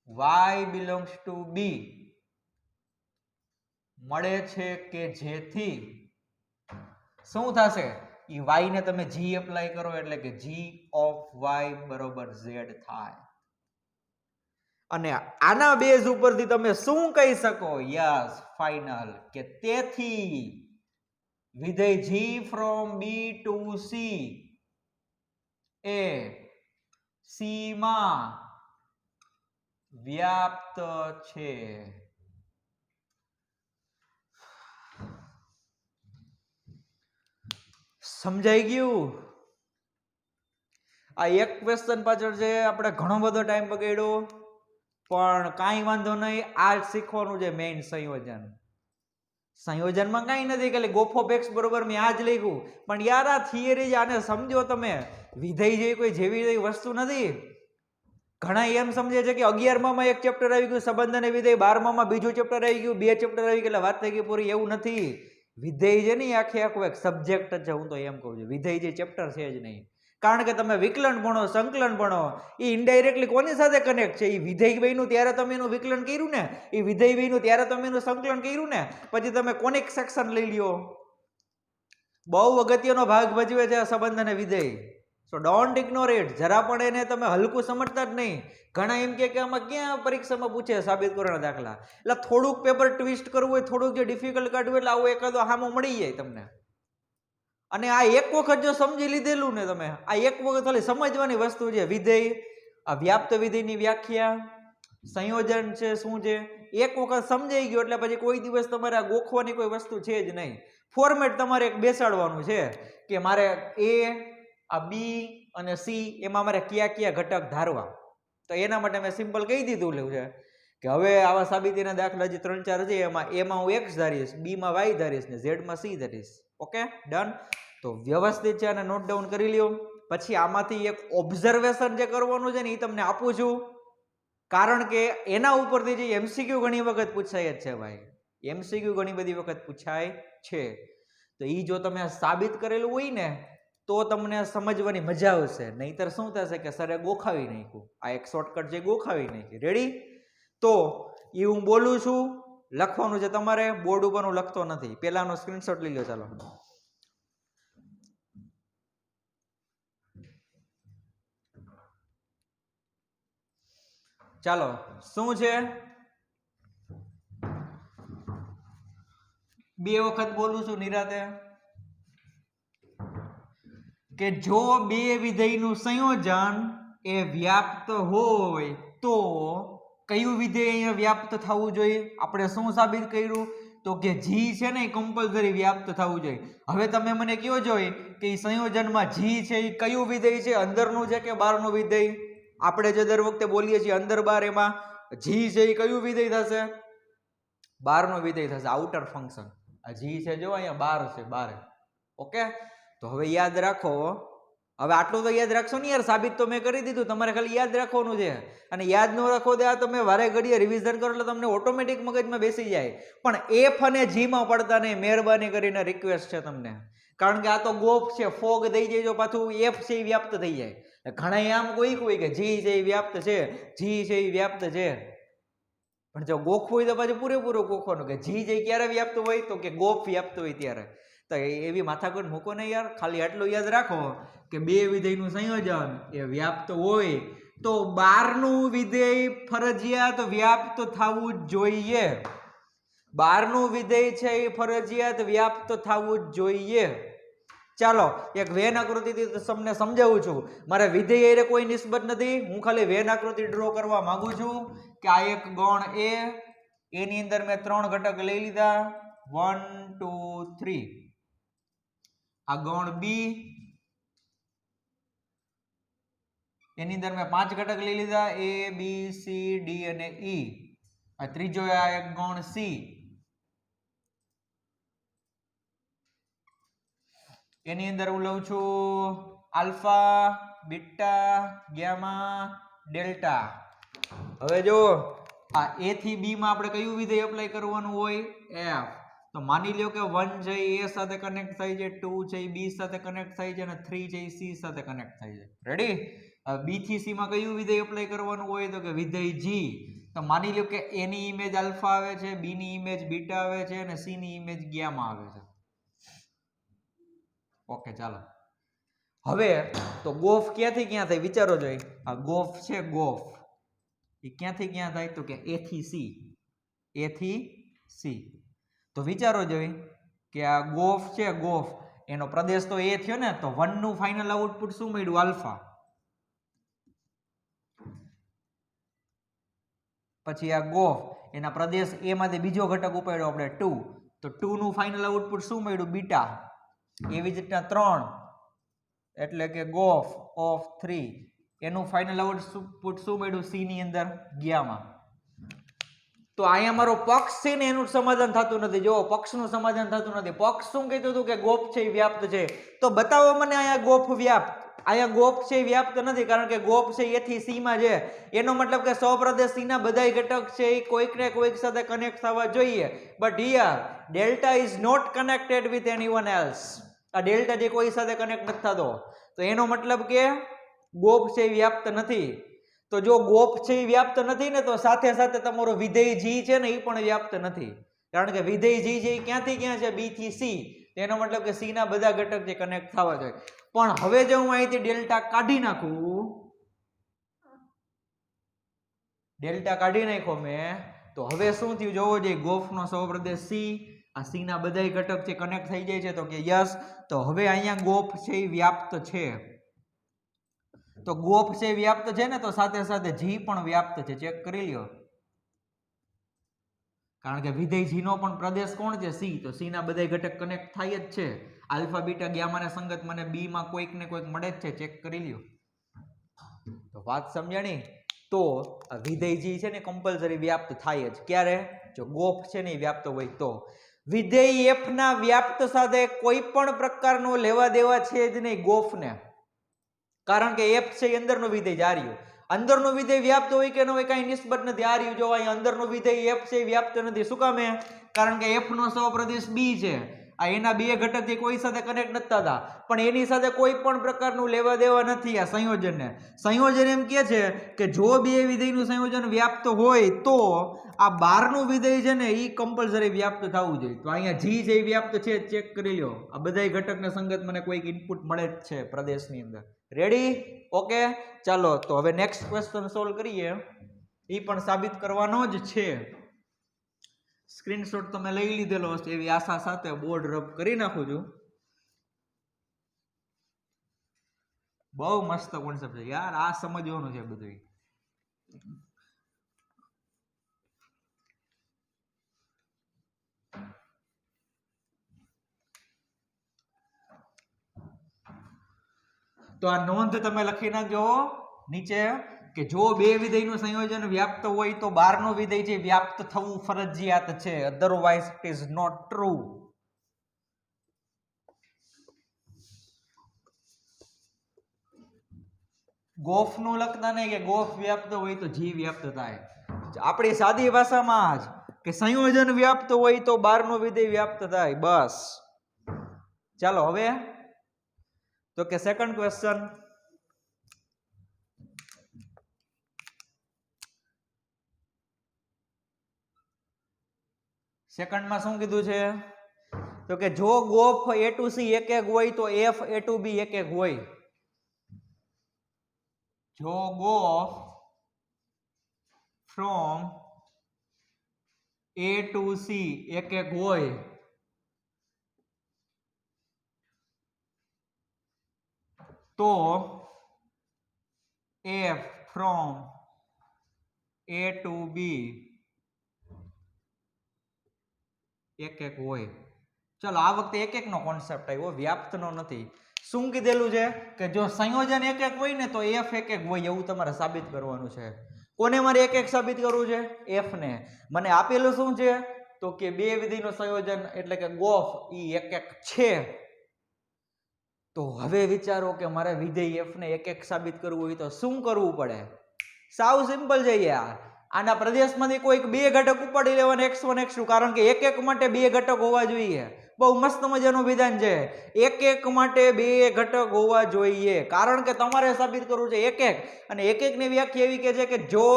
વાય બિલોંગ્સ ટુ બી મળે છે કે જેથી શું થશે, ઈ વાય ને તમે જી એપ્લાય કરો એટલે કે જી ઓફ વાય બરોબર ઝેડ થાય. અને આના બેઝ ઉપરથી તમે શું કહી શકો, યસ ફાઇનલ, કે તેથી વિધેય g from b to c એ સી માં વ્યાપ્ત છે. સમજાઈ ગયું? આ એક ક્વેશ્ચન પાછળ છે આપણે ઘણો બધો ટાઈમ બગાડ્યો, પણ કાંઈ વાંધો નહીં. આ જ શીખવાનું છે મેઇન સંયોજન. સંયોજનમાં કાંઈ નથી, ખાલી ગોફ ઓફ એક્સ બરોબર મેં આ જ લખ્યું, પણ યાર આ થિયરી આને સમજો તમે. વિધેય જેવી કોઈ જેવી વસ્તુ નથી. ઘણા એમ સમજે છે કે 11માં એક ચેપ્ટર આવી ગયું સંબંધ અને વિધેય, 12માં બીજું ચેપ્ટર આવી ગયું, 2 ચેપ્ટર આવી ગયા એટલે વાત થઈ ગઈ પૂરી. એવું નથી. વિધેય છે ને આખે આખું એક સબ્જેક્ટ જ છે. હું તો એમ કહું છું વિધેય જે ચેપ્ટર છે જ નહીં. કારણ કે તમે વિકલન ભણો, સંકલન ભણો, એ ઇનડાયરેક્ટલી કોની સાથે કનેક્ટ છે? એ વિધેય બન્યું ત્યારે તમે એનું વિકલન કર્યું ને, એ વિધેય બન્યું ત્યારે તમે એનું સંકલન કર્યું ને, પછી તમે કોનિક સેક્શન લઈ લ્યો. બહુ અગત્યનો ભાગ ભજવે છે આ સંબંધ અને વિધેય. સો ડોન્ટ ઇગ્નોર ઇટ. જરા પણ એને તમે હલકું સમજતા જ નહીં. ઘણા એમ કે આમાં ક્યાં પરીક્ષામાં પૂછે સાબિત કરવાના દાખલા, એટલે થોડુંક પેપર ટ્વિસ્ટ કરવું હોય, થોડુંક જે ડિફિકલ્ટ કાઢવું એટલે આવો એકાદો હામો મળી જાય તમને. અને આ એક વખત જો સમજી લીધેલું ને તમે, આ એક વખત ખાલી સમજવાની વસ્તુ છે. વિધેય, આ વ્યાપ્ત વિધેયની વ્યાખ્યા, સંયોજન છે શું છે, એક વખત સમજાઈ ગયો એટલે પછી કોઈ દિવસ તમારે આ ગોખવાની કોઈ વસ્તુ છે જ નહીં. ફોર્મેટ તમારે એક બેસાડવાનું છે કે મારે એ, આ બી અને સી એમાં મારે કયા કયા ઘટક ધારવા. તો એના માટે મેં સિમ્પલ કહી દીધું છે કે હવે આવા સાબિતીના દાખલા જે 3-4 છે એમાં એમાં હું એક્સ ધારીશ, બી માં વાય ધારીશ ને ઝેડ માં સી ધારીશ. Okay done. તો વ્યવસ્થિત છે અને નોટ ડાઉન કરી લ્યો. પછી આમાંથી એક ઓબ્ઝર્વેશન જે કરવાનું છે ને એ તમને આપું છું, કારણ કે એના ઉપરથી જે એમસીક્યુ ઘણી વખત પૂછાય જ છે ભાઈ. એમસીક્યુ ઘણી બધી વખત પૂછાય છે. તો એ જો તમે સાબિત કરેલું હોય ને તો તમને સમજવાની મજા આવશે, નહીતર શું થશે કે સરે ગોખાવી નાખ્યું. આ એક શોર્ટકટ છે, ગોખાવી નાખી. રેડી? તો એ હું બોલું છું, લખવાનું છે તમારે, બોર્ડ ઉપર હું લખતો નથી. પેલાનો સ્ક્રીનશોટ લઈ લો. ચાલો ચાલો શું છે? 2 વખત બોલું છું નિરાતે કે જો બે વિધેયનું સંયોજન એ વ્યાપ્ત હોય તો કયું વિધેય અહીંયા વ્યાપ્ત થવું જોઈએ? આપણે શું સાબિત કર્યું? તો કે જી છે ને એ કમ્પલસરી વ્યાપ્ત થવું જોઈએ. હવે તમે મને કહો જોઈએ કે એ સંયોજનમાં જી છે એ કયું વિધેય છે? અંદરનું છે કે બહારનું વિધેય? આપણે જે દર વખતે બોલીએ છીએ અંદર બહાર, એમાં જી છે એ કયું વિધેય થશે? બહારનું વિધેય થશે, આઉટર ફંક્શન. આ જી છે જો અહીંયા બહાર છે, બહાર. ઓકે, તો હવે યાદ રાખો. હવે આટલું તો યાદ રાખશો ને યાર, સાબિત તો મેં કરી દીધું, તમારે ખાલી યાદ રાખવાનું છે. અને યાદ ન રાખો તો આ તમે વારે ઘડીએ રિવિઝન કરો એટલે તમને ઓટોમેટિક મગજમાં બેસી જાય. પણ એફ અને જી માં પડતા નહીં, મહેરબાની કરીને રિક્વેસ્ટ છે તમને. કારણ કે આ તો ગોફ છે, ફોગ દઈ જાય તો પાછું એફ છે એ વ્યાપ્ત થઈ જાય. ઘણા આમ કોઈ કે જી છે એ વ્યાપ્ત છે, જી છે એ વ્યાપ્ત છે. પણ જો ગોખ હોય તો પાછું પૂરેપૂરું ગોખવાનું કે જી જે ક્યારે વ્યાપ્ત હોય, તો કે ગોફ વ્યાપ્ત હોય ત્યારે. તો એવી માથાકૂટ મૂકો ને યાર, ખાલી આટલું યાદ રાખો કે બે વિધેયનું સંયોજન એ વ્યાપ્ત હોય તો બહારનું વિધેય ફરજિયાત વ્યાપ્ત થવું જ જોઈએ. બહારનું વિધેય છે એ ફરજિયાત વ્યાપ્ત થવું જ જોઈએ. ચાલો એક વેન આકૃતિથી તમને સમજાવું છું. મારે વિધેય એ કોઈ નિસ્બત નથી, હું ખાલી વેન આકૃતિ ડ્રો કરવા માંગુ છું કે આ એક ગણ એ, એની અંદર મેં 3 ઘટક લઈ લીધા, 1 2 3. આ ગણ બી, એની અંદર મેં 5 ઘટક લઈ લીધા, એ બી સી ડી અને ઈ. આ ત્રીજો આ એક ગણ સી, એની અંદર હું લઉં છું આલ્ફા, બીટા, ગામા, ડેલ્ટા. હવે જો આ એ થી બી માં આપણે કયું વિધેય એપ્લાય કરવાનું હોય? એફ. તો માની લ્યો કે 1 છે એ સાથે કનેક્ટ થાય છે, 2 છે એ બી સાથે કનેક્ટ થાય છે, અને 3 છે એ સી સાથે કનેક્ટ થાય છે. રેડી? બી થી સી માં કયું વિધેય એપ્લાય કરવાનું હોય? તો કે વિધેય જી. તો માની લ્યો કે એ ની ઇમેજ આલ્ફા આવે છે, બી ની ઇમેજ બીટા આવે છે, અને સી ની ઇમેજ ગામા આવે છે. ઓકે, ચાલો હવે તો ગોફ ક્યાંથી ક્યાં થાય વિચારો જોઈ. આ ગોફ છે, ગોફ એ ક્યાંથી ક્યાં થાય? તો કે એ થી સી, એ થી સી. તો વિચારો જોઈ કે આ ગોફ છે, ગોફ એનો પ્રદેશ તો એ થયો ને, તો 1 નું ફાઇનલ આઉટપુટ શું મળ્યું? આલ્ફા. પછી આ ગોફ એના પ્રદેશ એ માંથી બીજો ઘટક ઉપાડ્યો આપણે 2, તો 2 નું ફાઇનલ આઉટપુટ શું મળ્યું? બીટા. એવી જ રીતના 3 એટલે કે ગોફ ઓફ 3, એનું ફાઇનલ આઉટપુટ શું મળ્યું? સી ની અંદર ગામા. તો અહીંયા મારો પક્ષ છે ને એનું સમાધાન થતું નથી. જો પક્ષનું સમાધાન થતું નથી. પક્ષ શું કહેતું હતું કે ગોફ છે એ વ્યાપ્ત છે. તો બતાવો મને અહીંયા ગોફ વ્યાપ્ત. અહીંયા ગોફ છે એ વ્યાપ્ત નથી, કારણ કે ગોફ છે એ થી સી માં છે. એનો મતલબ કે સૌપ્રદેશ સી ના બધાય ઘટક છે એ કોઈક ને કોઈક સાથે કનેક્ટ થવા જોઈએ. But here delta is not connected with anyone else. આ ડેલ્ટા જે કોઈ સાથે કનેક્ટ નથી થતો, તો એનો મતલબ કે ગોફ છે એ વ્યાપ્ત નથી. તો જો ગોફ છે એ વ્યાપ્ત નથી ને, તો સાથે સાથે તમારો વિધેય જી છે ને એ પણ વ્યાપ્ત નથી. કારણ કે વિધેય જી છે એ ક્યાંથી ક્યાં છે? બી થી સી. એનો મતલબ કે સી ના બધા ઘટક જે કનેક્ટ થવા જોઈએ. પણ હવે જો હું અહીંથી ડેલ્ટા કાઢી નાખું, ડેલ્ટા કાઢી નાખ્યો મેં, તો હવે શું થયું જોવો જોઈએ. ગોફ નો સૌપ્રદેશ સી, આ સી ના બધાય ઘટક છે કનેક્ટ થઈ જાય છે, તો કે યસ. તો હવે અહીંયા ગોફ છે એ વ્યાપ્ત છે. તો ગોફ છે વ્યાપ્ત છે ને, તો સાથે સાથે જી પણ વ્યાપ્ત છે. ચેક કરી લ્યો. કારણ કે વિધેય જી નો પણ પ્રદેશ કોણ છે? સી. તો સી ના બધાય ઘટક કનેક્ટ થાય જ છે. આલ્ફા, બીટા, ગામા ને સંગત મને બી માં કોઈક ને કોઈક મળે જ છે. ચેક કરી લ્યો. તો વાત સમજાણી? તો વિધેય જી છે ને કમ્પલસરી વ્યાપ્ત થાય જ. ક્યારે? જો ગોફ છે ને એ વ્યાપ્ત હોય તો. વિધેય એફ ના વ્યાપ્ત સાથે કોઈ પણ પ્રકારનો લેવા દેવા છે જ નહીં ગોફ ને. કારણ કે એફ છે એ અંદરનું વિધેય જાર્યું. અંદરનું વિધેય વ્યાપ્ત હોય કે ન હોય કઈ નિસ્બત નથી. આ રહ્યું જો અહીં અંદરનું વિધેય એફ છે વ્યાપ્ત નથી. શું કામે? કારણ કે એફ નો સૌપ્રદેશ બી છે આ એના બે ઘટકથી કોઈ સાથે કનેક્ટ નથી થતા, પણ એની સાથે કોઈ પણ પ્રકારનું લેવા દેવા નથી આ સંયોજનને. સંયોજન એમ કહે છે કે જો બે વિધેયનું સંયોજન વ્યાપ્ત હોય તો આ બહારનું વિધેય છે ને એ કમ્પલસરી વ્યાપ્ત થવું જોઈએ. તો અહીંયા જી જે વ્યાપ્ત છે ચેક કરી લો. આ બધા ઘટકને સંગત મને કોઈક ઇનપુટ મળે જ છે પ્રદેશની અંદર. રેડી? ઓકે, ચાલો તો હવે નેક્સ્ટ ક્વેશ્ચન સોલ્વ કરીએ. એ પણ સાબિત કરવાનો જ છે. સ્ક્રીનશોટ તમે લઈ લીધેલો હશે એવી આશા સાથે બોર્ડ રબ કરી નાખું છું. બહુ મસ્ત કોન્સેપ્ટ છે યાર, આ સમજવાનું છે બધું. તો આ નોંધ તમે લખી નાખજો નીચે કે જો બે વિધેયનું સંયોજન વ્યાપ્ત હોય તો બહારનું વિધેય છે વ્યાપ્ત થવું ફરજિયાત છે, otherwise it is not true. G o f નું લખતા નહીં કે ગોફ વ્યાપ્ત હોય તો જી વ્યાપ્ત થાય. આપણી સાદી ભાષામાં જ કે સંયોજન વ્યાપ્ત હોય તો બહારનું વિધેય વ્યાપ્ત થાય, બસ. ચાલો હવે તો કે સેકન્ડ ક્વેશ્ચન. સેકન્ડમાં શું કીધું છે? તો કે જો ગોફ a to c એક એક હોય તો f a to b એક એક હોય. જો ગોફ from a to c એક એક હોય તો f from a to b એક એક હોય. ચલો આ વખતે એક એક નો કોન્સેપ્ટ આવ્યો, વ્યાપ્ત નો નથી. શું કીધેલું છે કે જો સંયોજન એક એક હોય ને તો f એક એક હોય એવું તમારે સાબિત કરવાનું છે. કોને મારે એક એક સાબિત કરવું છે? f ને. મને આપેલું શું છે તો કે બે વિધેયનું સંયોજન એટલે કે ગોફ ઈ એક એક છે. તો હવે વિચારો કે મારે વિધેય f ને એક એક સાબિત કરવું હોય તો શું કરવું પડે? સાવ સિમ્પલ છે યાર. આના પ્રદેશમાંથી કોઈક બે ઘટક ઉપાડી લેવાના x1 x2, કારણ કે એક એક માટે બે ઘટક હોવા જોઈએ. બહુ મસ્ત મજાનું વિધાન છે. એક એક માટે બે ઘટક હોવા જોઈએ, કારણ કે તમારે સાબિત કરવું છે એક એક. અને એક એક ની વ્યાખ્યા એવી કે છે કે જો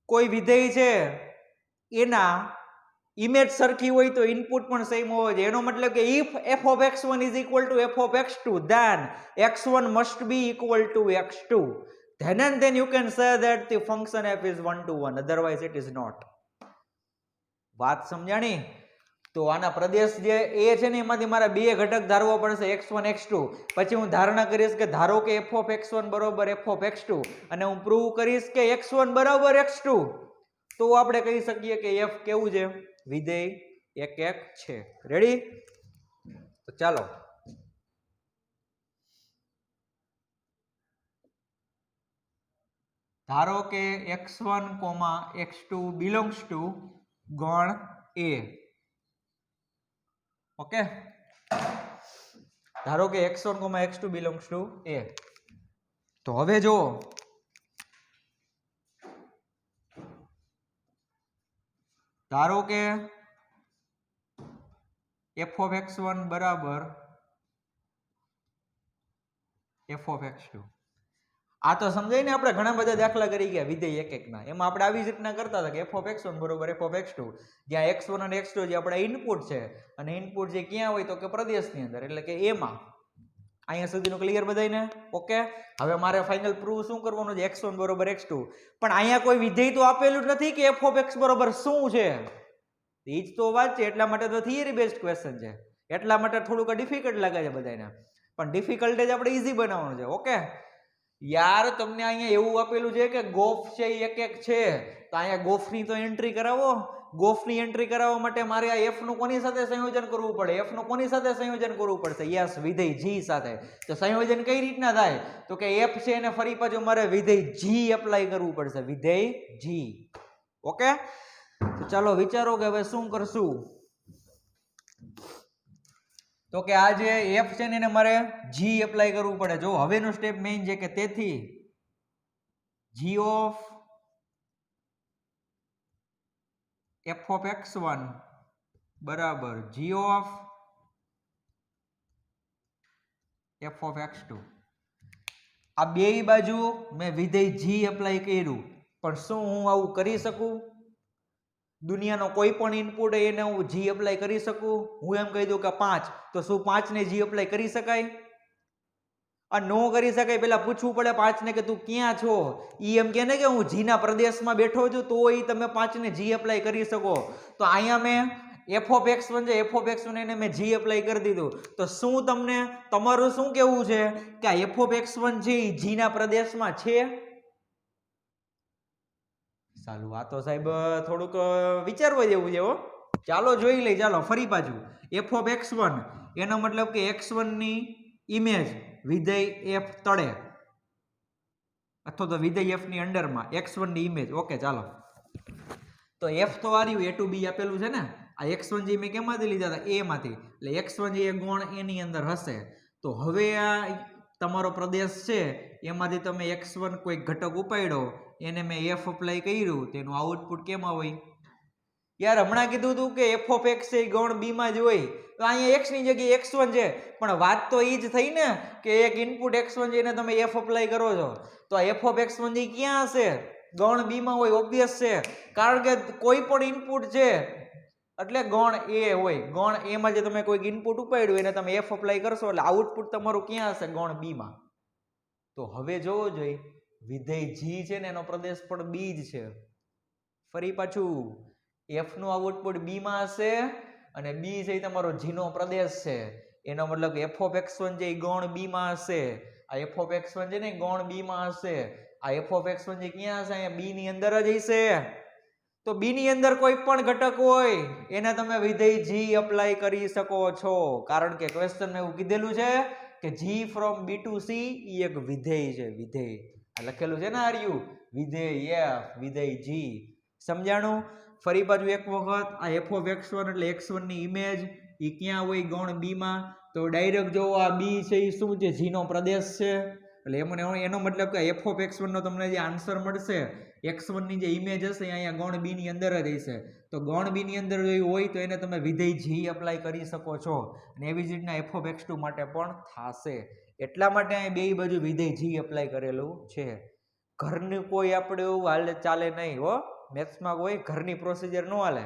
કોઈ વિધેય છે એના ઇમેજ સરખી હોય તો ઇનપુટ પણ સેમ હોવો જોઈએ. એનો મતલબ કે if f of x1 is equal to f of x2 then x1 must be equal to x2. Then and then you can say that the function f is 1 to 1, otherwise it is not. વાત સમજાણી? તો આના પ્રદેશ જે a છે ને એમાંથી મારે બે ઘટક ધારવો પડશે x1 x2. પછી હું ધારણા કરીશ કે ધારો કે f of x1 બરાબર f of x2 અને હું પ્રૂવ કરીશ કે x1 બરાબર x2, તો આપણે કહી શકીએ કે f કેવું છે? વિધેય એક એક છે. રેડી? તો ચાલો ધારો કે x1, x2 belongs to ગણ a. ઓકે, ધારો કે x1, x2 belongs to a. તો હવે જો ધારો કે f of x1 બરાબર f of x2. આ તો સમજાય ને, આપણે ઘણા બધા દાખલા કરી ગયા વિધેય એક એકના. એમાં આપણે આવી જ રીતના કરતા હતા કે f of x1 બરોબર f of x2, જ્યાં x1 અને x2 જે આપણા ઇનપુટ છે, અને ઇનપુટ જે ક્યાં હોય તો કે પ્રદેશની અંદર, એટલે કે a માં. અહીંયા સુધીનું ક્લિયર બધાયને? ઓકે. હવે મારે ફાઇનલ પ્રૂવ શું કરવાનું છે? x1 બરોબર x2. પણ અહીંયા કોઈ વિધેય તો આપેલું જ નથી કે f of x બરોબર શું છે. એ જ તો વાત છે. એટલા માટે તો થિયરી બેઝડ ક્વેશ્ચન છે, એટલા માટે થોડુંક ડિફિકલ્ટ લાગે છે બધાને. પણ ડિફિકલ્ટ જ આપણે ઈઝી બનાવવાનું છે. ઓકે યાર, તમને અહીંયા એવું આપેલું છે કે ગોફ છે એક એક છે, તો અહીંયા ગોફની તો એન્ટ્રી કરાવો. ગોફની એન્ટ્રી કરાવવા માટે મારે આ f નું કોની સાથે સંયોજન કરવું પડે? f નું કોની સાથે સંયોજન કરવું પડશે? યસ, વિધેય g સાથે. તો સંયોજન કઈ રીતના થાય? તો કે f છે એને ફરી પાછું મારે વિધેય g એપ્લાય કરવું પડશે, વિધેય g. ઓકે, તો ચાલો વિચારો કે હવે શું કરશું. તો કે આ જે f છે ને એને મારે g એપ્લાય કરવું પડે. જો હવેનું સ્ટેપ મેઇન છે કે તેથી g of f of x1 બરાબર g of f of x2. આ બેય બાજુ મેં વિધેય g એપ્લાય કર્યું, પણ શું હું આવું કરી શકું? દુનિયાનો કોઈ પણ ઇનપુટ એને હું g એપ્લાય કરી શકું? હું એમ કહી દઉં કે 5, તો શું 5 ને g એપ્લાય કરી શકાય? આ નો કરી શકાય. પેલા પૂછવું પડે 5 ને કે તું ક્યાં છો? ઈ એમ કે ને કે હું g ના પ્રદેશમાં બેઠો છું, તો ઈ તમે 5 ને g એપ્લાય કરી શકો. તો અહીંયા મેં f of x1 છે, f of x1 એને મેં g એપ્લાય કરી દીધું. તો શું તમને તમારું શું કહેવું છે કે આ f of x1 છે ઈ g ના પ્રદેશમાં છે? ચાલો આ તો સાહેબ થોડુંક વિચારવા જેવું છે હો. ચાલો જોઈ લઈ. ચાલો ફરી પાછું f of x1 એનો મતલબ કે x1 ની ઇમેજ વિધેય f તળે અથવા તો વિધેય f ની અંડરમાં x1 ની ઇમેજ. ઓકે ચાલો, તો f તો આવ્યું a to b આપેલું છે ને. આ x1 જે મેં કેમાંથી લીધા હતા? a માંથી. એટલે x1 જે ગૌણ a ની અંદર હશે. તો હવે આ તમારો પ્રદેશ છે એમાંથી તમે x1 કોઈ ઘટક ઉપાડ્યો, એને મેં f અપ્લાય કર્યું, તેનું આઉટપુટ કેમાં હોય? યાર હમણાં કીધું હતું કે f of x છે ગૌણ b માં જ હોય. તો અહીંયા x ની જગ્યાએ x1 છે, પણ વાત તો એ જ થઈ ને કે એક ઇનપુટ x1 છે એને તમે f અપ્લાય કરો છો. તો આ f of x1 જે ક્યાં હશે? ગૌણ b માં હોય. ઓબ્વિયસ છે, કારણ કે કોઈ પણ ઇનપુટ છે એટલે ગૌણ a હોય. ગૌણ a માં જે તમે કોઈ ઇનપુટ ઉપાડ્યું એને તમે f અપ્લાય કરશો એટલે આઉટપુટ તમારું ક્યાં હશે? ગૌણ b માં. તો હવે જોવો જોઈએ વિધેય g છે ને એનો પ્રદેશ પણ b જ છે. ફરી પાછું f નું આઉટપુટ b માં હશે અને b છે એ તમારો g નો પ્રદેશ છે. એનો મતલબ કે f of x1 જે ગૌણ b માં હશે, આ f of x1 છે ને ગૌણ b માં હશે. આ f of x1 જે ક્યાં હશે? અહીંયા b ની અંદર જ હશે. તો b ની અંદર કોઈ પણ ઘટક હોય એને તમે વિધેય g એપ્લાય કરી શકો છો, કારણ કે ક્વેશ્ચનમાં એવું કીધેલું છે કે g from b to c ઈ એક વિધેય છે. વિધેય આ લખેલું છે ને આર્યું વિધેય f વિધેય g. સમજાણું? ફરી પાછું એક વખત આ f of x1 એટલે x1 ની ઇમેજ ઈ ક્યાં હોય? ગૌણ b માં. તો ડાયરેક્ટ જો આ b છે એ શું છે? g નો પ્રદેશ છે. એટલે એનો મતલબ કે f of x1 નો તમને જે આન્સર મળશે, x1 ની જે ઇમેજ હશે અહીંયા ગૌણ b ની અંદર જ હશે. તો ગૌણ b ની અંદર જો હોય તો એને તમે વિધેય g એપ્લાય કરી શકો છો. અને એવી જ રીતના f of x2 માટે પણ થશે. એટલા માટે અહીં બે બાજુ વિધેય g એપ્લાય કરેલું છે. ઘરનું કોઈ આપણે એવું ચાલે નહીં હો. મેથ્સમાં કોઈ ઘરની પ્રોસિજર ન હાલે.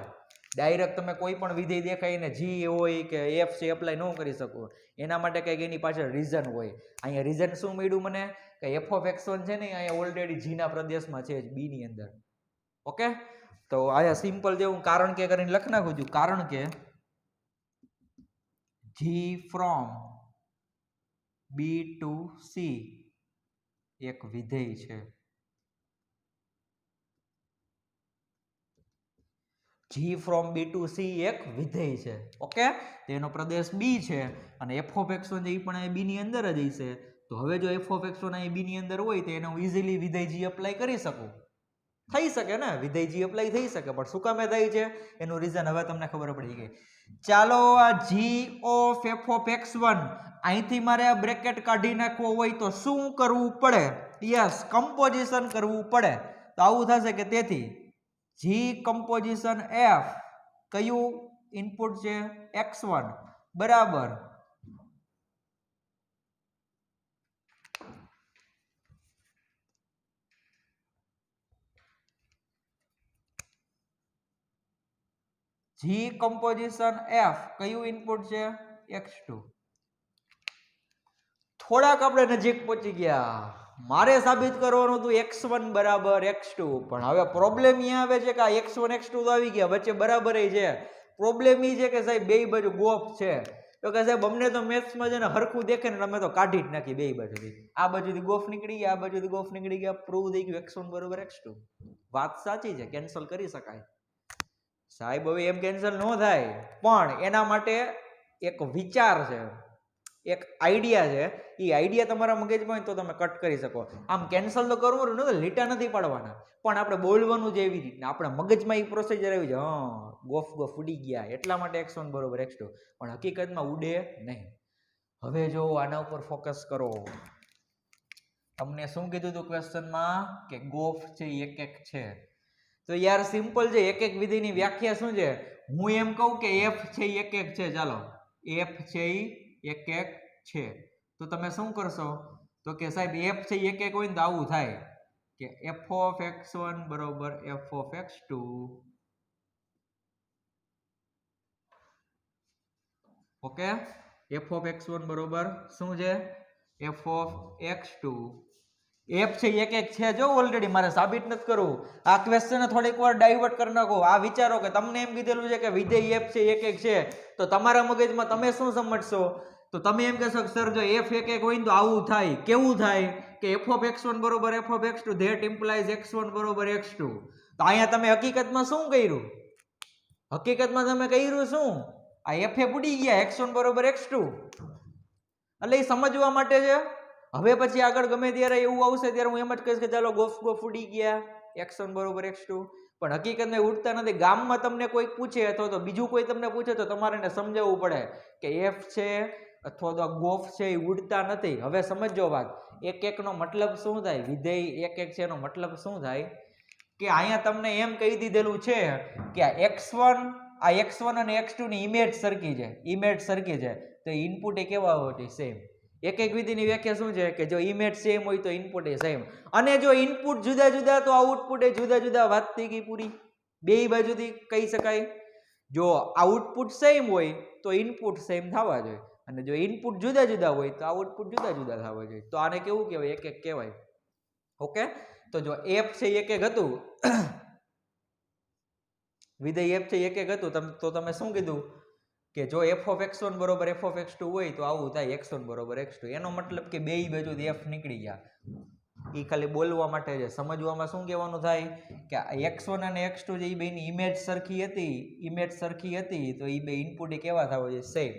ડાયરેક્ટ તમે કોઈ પણ વિધેય દેખાઈને g હોય કે f છે એપ્લાય ન કરી શકો. એના માટે કંઈક એની પાછળ રીઝન હોય. અહીંયા રીઝન શું મળ્યું મને? કે f of x1 છે ને અહીંયા ઓલરેડી g ના પ્રદેશમાં છે b ની અંદર. ઓકે, તો આયા સિમ્પલ જેવું કારણ કે કરીને લખ નાખું છું. કારણ કે g from b to c એક વિધેય છે. g from b to c એક વિધેય છે. ઓકે, તેનો પ્રદેશ b છે અને f of x1 જે પણ b ની અંદર જ હશે. તો હવે જો f of x1 અહીં b ની અંદર હોય તો એને હું ઈઝીલી વિધેય g એપ્લાય કરી શકું. થઈ શકે ને, વિધેય g એપ્લાય થઈ શકે, પણ શું કામે થાય છે એનું રીઝન હવે તમને ખબર પડી ગઈ. ચાલો આ g of f of x1 અહીંથી મારે આ બ્રેકેટ કાઢી નાખવો હોય તો શું કરવું પડે? યસ, કમ્પોઝિશન કરવું પડે. તો આવું થશે કે તેથી g કમ્પોઝિશન f કયું ઇનપુટ છે? x1 બરાબર g કમ્પોઝિશન f કયું ઇનપુટ છે? x2. થોડાક આપણે નજીક પહોંચી ગયા. મારે સાબિત કરવાનું હતું x1 બરાબર x2, પણ હવે પ્રોબ્લેમ અહીંયા આવે છે કે આ x1 x2 તો આવી ગયા, વચ્ચે બરાબર છે. પ્રોબ્લેમ એ છે કે સાહેબ બે બાજુ ગોફ છે. તો કે સાહેબ અમને તો મેથ્સમાં છે ને હરખું દેખે ને અમે તો કાઢી જ નાખી બે બાજુથી. આ બાજુથી ગોફ નીકળી ગયા, આ બાજુથી ગોફ નીકળી ગયા. પ્રૂવ થઈ ગયું x1 બરાબર x2. વાત સાચી છે, કેન્સલ કરી શકાય. સાહેબ હવે એમ કેન્સલ ન થાય, પણ એના માટે એક વિચાર છે, એક આઈડિયા છે. એ આઈડિયા તમારા મગજમાં હોય તો તમે કટ કરી શકો. આમ કેન્સલ તો કરવું ને, લીટા નથી પાડવાના, પણ આપણે બોલવાનું છે એવી રીતના. આપણા મગજમાં એ પ્રોસિજર આવી છે, ગોફ ગોફ ઉડી ગયા એટલા માટે x1 બરોબર x2, પણ હકીકતમાં ઉડે નહીં. હવે જો આના ઉપર ફોકસ કરો. તમને શું કીધું હતું ક્વેશ્ચનમાં? કે ગોફ છે એક એક છે. તો યાર સિમ્પલ છે, એક એક વિધિની વ્યાખ્યા શું છે? હું એમ કહું કે એફ છે એ એક એક છે, ચાલો એફ છે એ એક એક છે, તો તમે શું કરશો તો કે સાહેબ એફ છે એક એક હોય ને તો આવું થાય કે એફ ઓફ x1 બરોબર F of x2, okay, F of x1 બરોબર શું છે એફ ઓફ x2, એફ છે એક એક છે જો ઓલરેડી, મારે સાબિત નથી કરવું, આ ક્વેશ્ચન થોડીક વાર ડાયવર્ટ કરી નાખો, આ વિચારો કે તમને એમ કીધેલું છે કે વિધેય એફ છે એક એક છે, તો તમારા મગજમાં તમે શું સમજશો, તો તમે એમ કહેશો કે સર જો એફ એક એક હોય ને તો આવું થાય, કેવું થાય કે એફ ઓફ x1 બરોબર F of x2 that implies x1 બરોબર x2, તો અહીંયા તમે હકીકતમાં શું કર્યું, હકીકતમાં તમે કર્યું શું, આ એફ એ ઉડી ગયા x1 બરોબર x2, એટલે એ સમજવા માટે છે. હવે પછી આગળ ગમે ત્યારે એવું આવશે ત્યારે હું એમ જ કહીશ કે ચાલો ગોફ ઉડી ગયા x1 બરોબર x2, પણ હકીકતમાં ઉડતા નથી. ગામમાં તમને કોઈ પૂછે અથવા તો બીજું કોઈ તમને પૂછે તો તમારે એને સમજાવવું પડે કે એફ છે અથવા તો ગોફ છે એ ઉડતા નથી. હવે સમજો વાત, એક એક નો મતલબ શું થાય, વિધેય એક એક છે એનો મતલબ શું થાય કે અહીંયા તમને એમ કહી દીધેલું છે કે આ x1 અને x2 ની ઇમેજ સરખી છે, ઇમેજ સરખી છે, તો ઇનપુટ એ કેવા હોય સેમ. એક એક વિધિની વ્યાખ્યા શું છે કે જો ઇમેજ સેમ હોય તો ઇનપુટ એ સેમ, અને જો ઇનપુટ જુદા જુદા તો આઉટપુટ એ જુદા જુદા. વાત થઈ ગઈ પૂરી, બે બાજુથી કહી શકાય. જો આઉટપુટ સેમ હોય તો ઇનપુટ સેમ થવા જોઈએ, અને જો ઇનપુટ જુદા જુદા હોય તો આઉટપુટ જુદા જુદા થવા જોઈએ. તો આને કેવું કહેવાય, એક એક કહેવાય. ઓકે, તો જો એફ છે એક એક હતું, વિધેય એફ છે એક એક હતું, તો તમે શું કીધું કે જો એફ ઓફ x1 બરોબર એફ ઓફ x2 હોય તો આવું થાય x1 બરોબર x2, એનો મતલબ કે બે બાજુથી એફ નીકળી ગયા. એ ખાલી બોલવા માટે છે, સમજવામાં શું કહેવાનું થાય કે x1 અને x2 જે બેની ઇમેજ સરખી હતી તો એ બે ઇનપુટ કેવા થવા જોઈએ સેમ.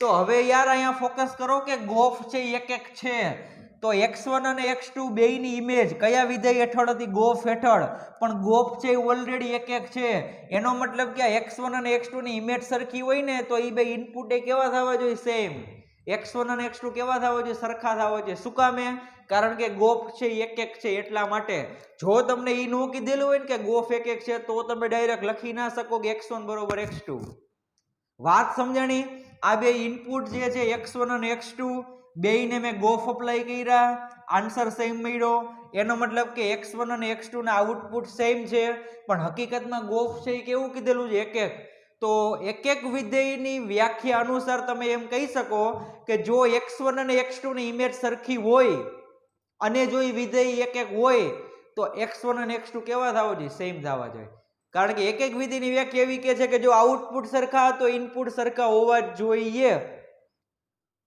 તો હવે યાર અહીંયા ફોકસ કરો કે ગોફ છે એક એક છે, તો x1 અને x2 બેયની ઇમેજ કયા વિધેય હેઠળ હતી, ગોફ હેઠળ, પણ ગોફ છે ઓલરેડી એક એક છે, એનો મતલબ કે x1 અને x2 ની ઇમેજ સરખી હોય ને તો એ બે ઇનપુટ એ કેવા થવા જોઈએ સેમ. x1 અને x2 કેવા થવા જોઈએ, સરખા થવા જોઈએ. શું કામે, કારણ કે ગોફ છે એક એક છે એટલા માટે. જો તમને એ ન કીધેલું હોય ને કે ગોફ એક એક છે તો તમે ડાયરેક્ટ લખી ના શકો કે x1 બરોબર x2. વાત સમજાણી, આ બે ઇનપુટ જે છે x1 અને x2 બેયને મેં ગોફ અપ્લાય કર્યા, આન્સર સેમ મળ્યો, એનો મતલબ કે x1 અને x2 ના આઉટપુટ સેમ છે, પણ હકીકતમાં ગોફ છે એ કેવું કીધેલું છે એક એક. તો એક એક વિધેયની વ્યાખ્યા અનુસાર તમે એમ કહી શકો કે જો x1 અને x2 ની ઇમેજ સરખી હોય અને જો એ વિધેય એક એક હોય તો x1 અને x2 કેવા થવા જોઈએ, સેમ થવા જોઈએ. કારણ કે એક એક વિધિની વ્યાખ્યા એવી કે છે કે જો આઉટપુટ સરખા તો ઇનપુટ સરખા હોવા જ જોઈએ.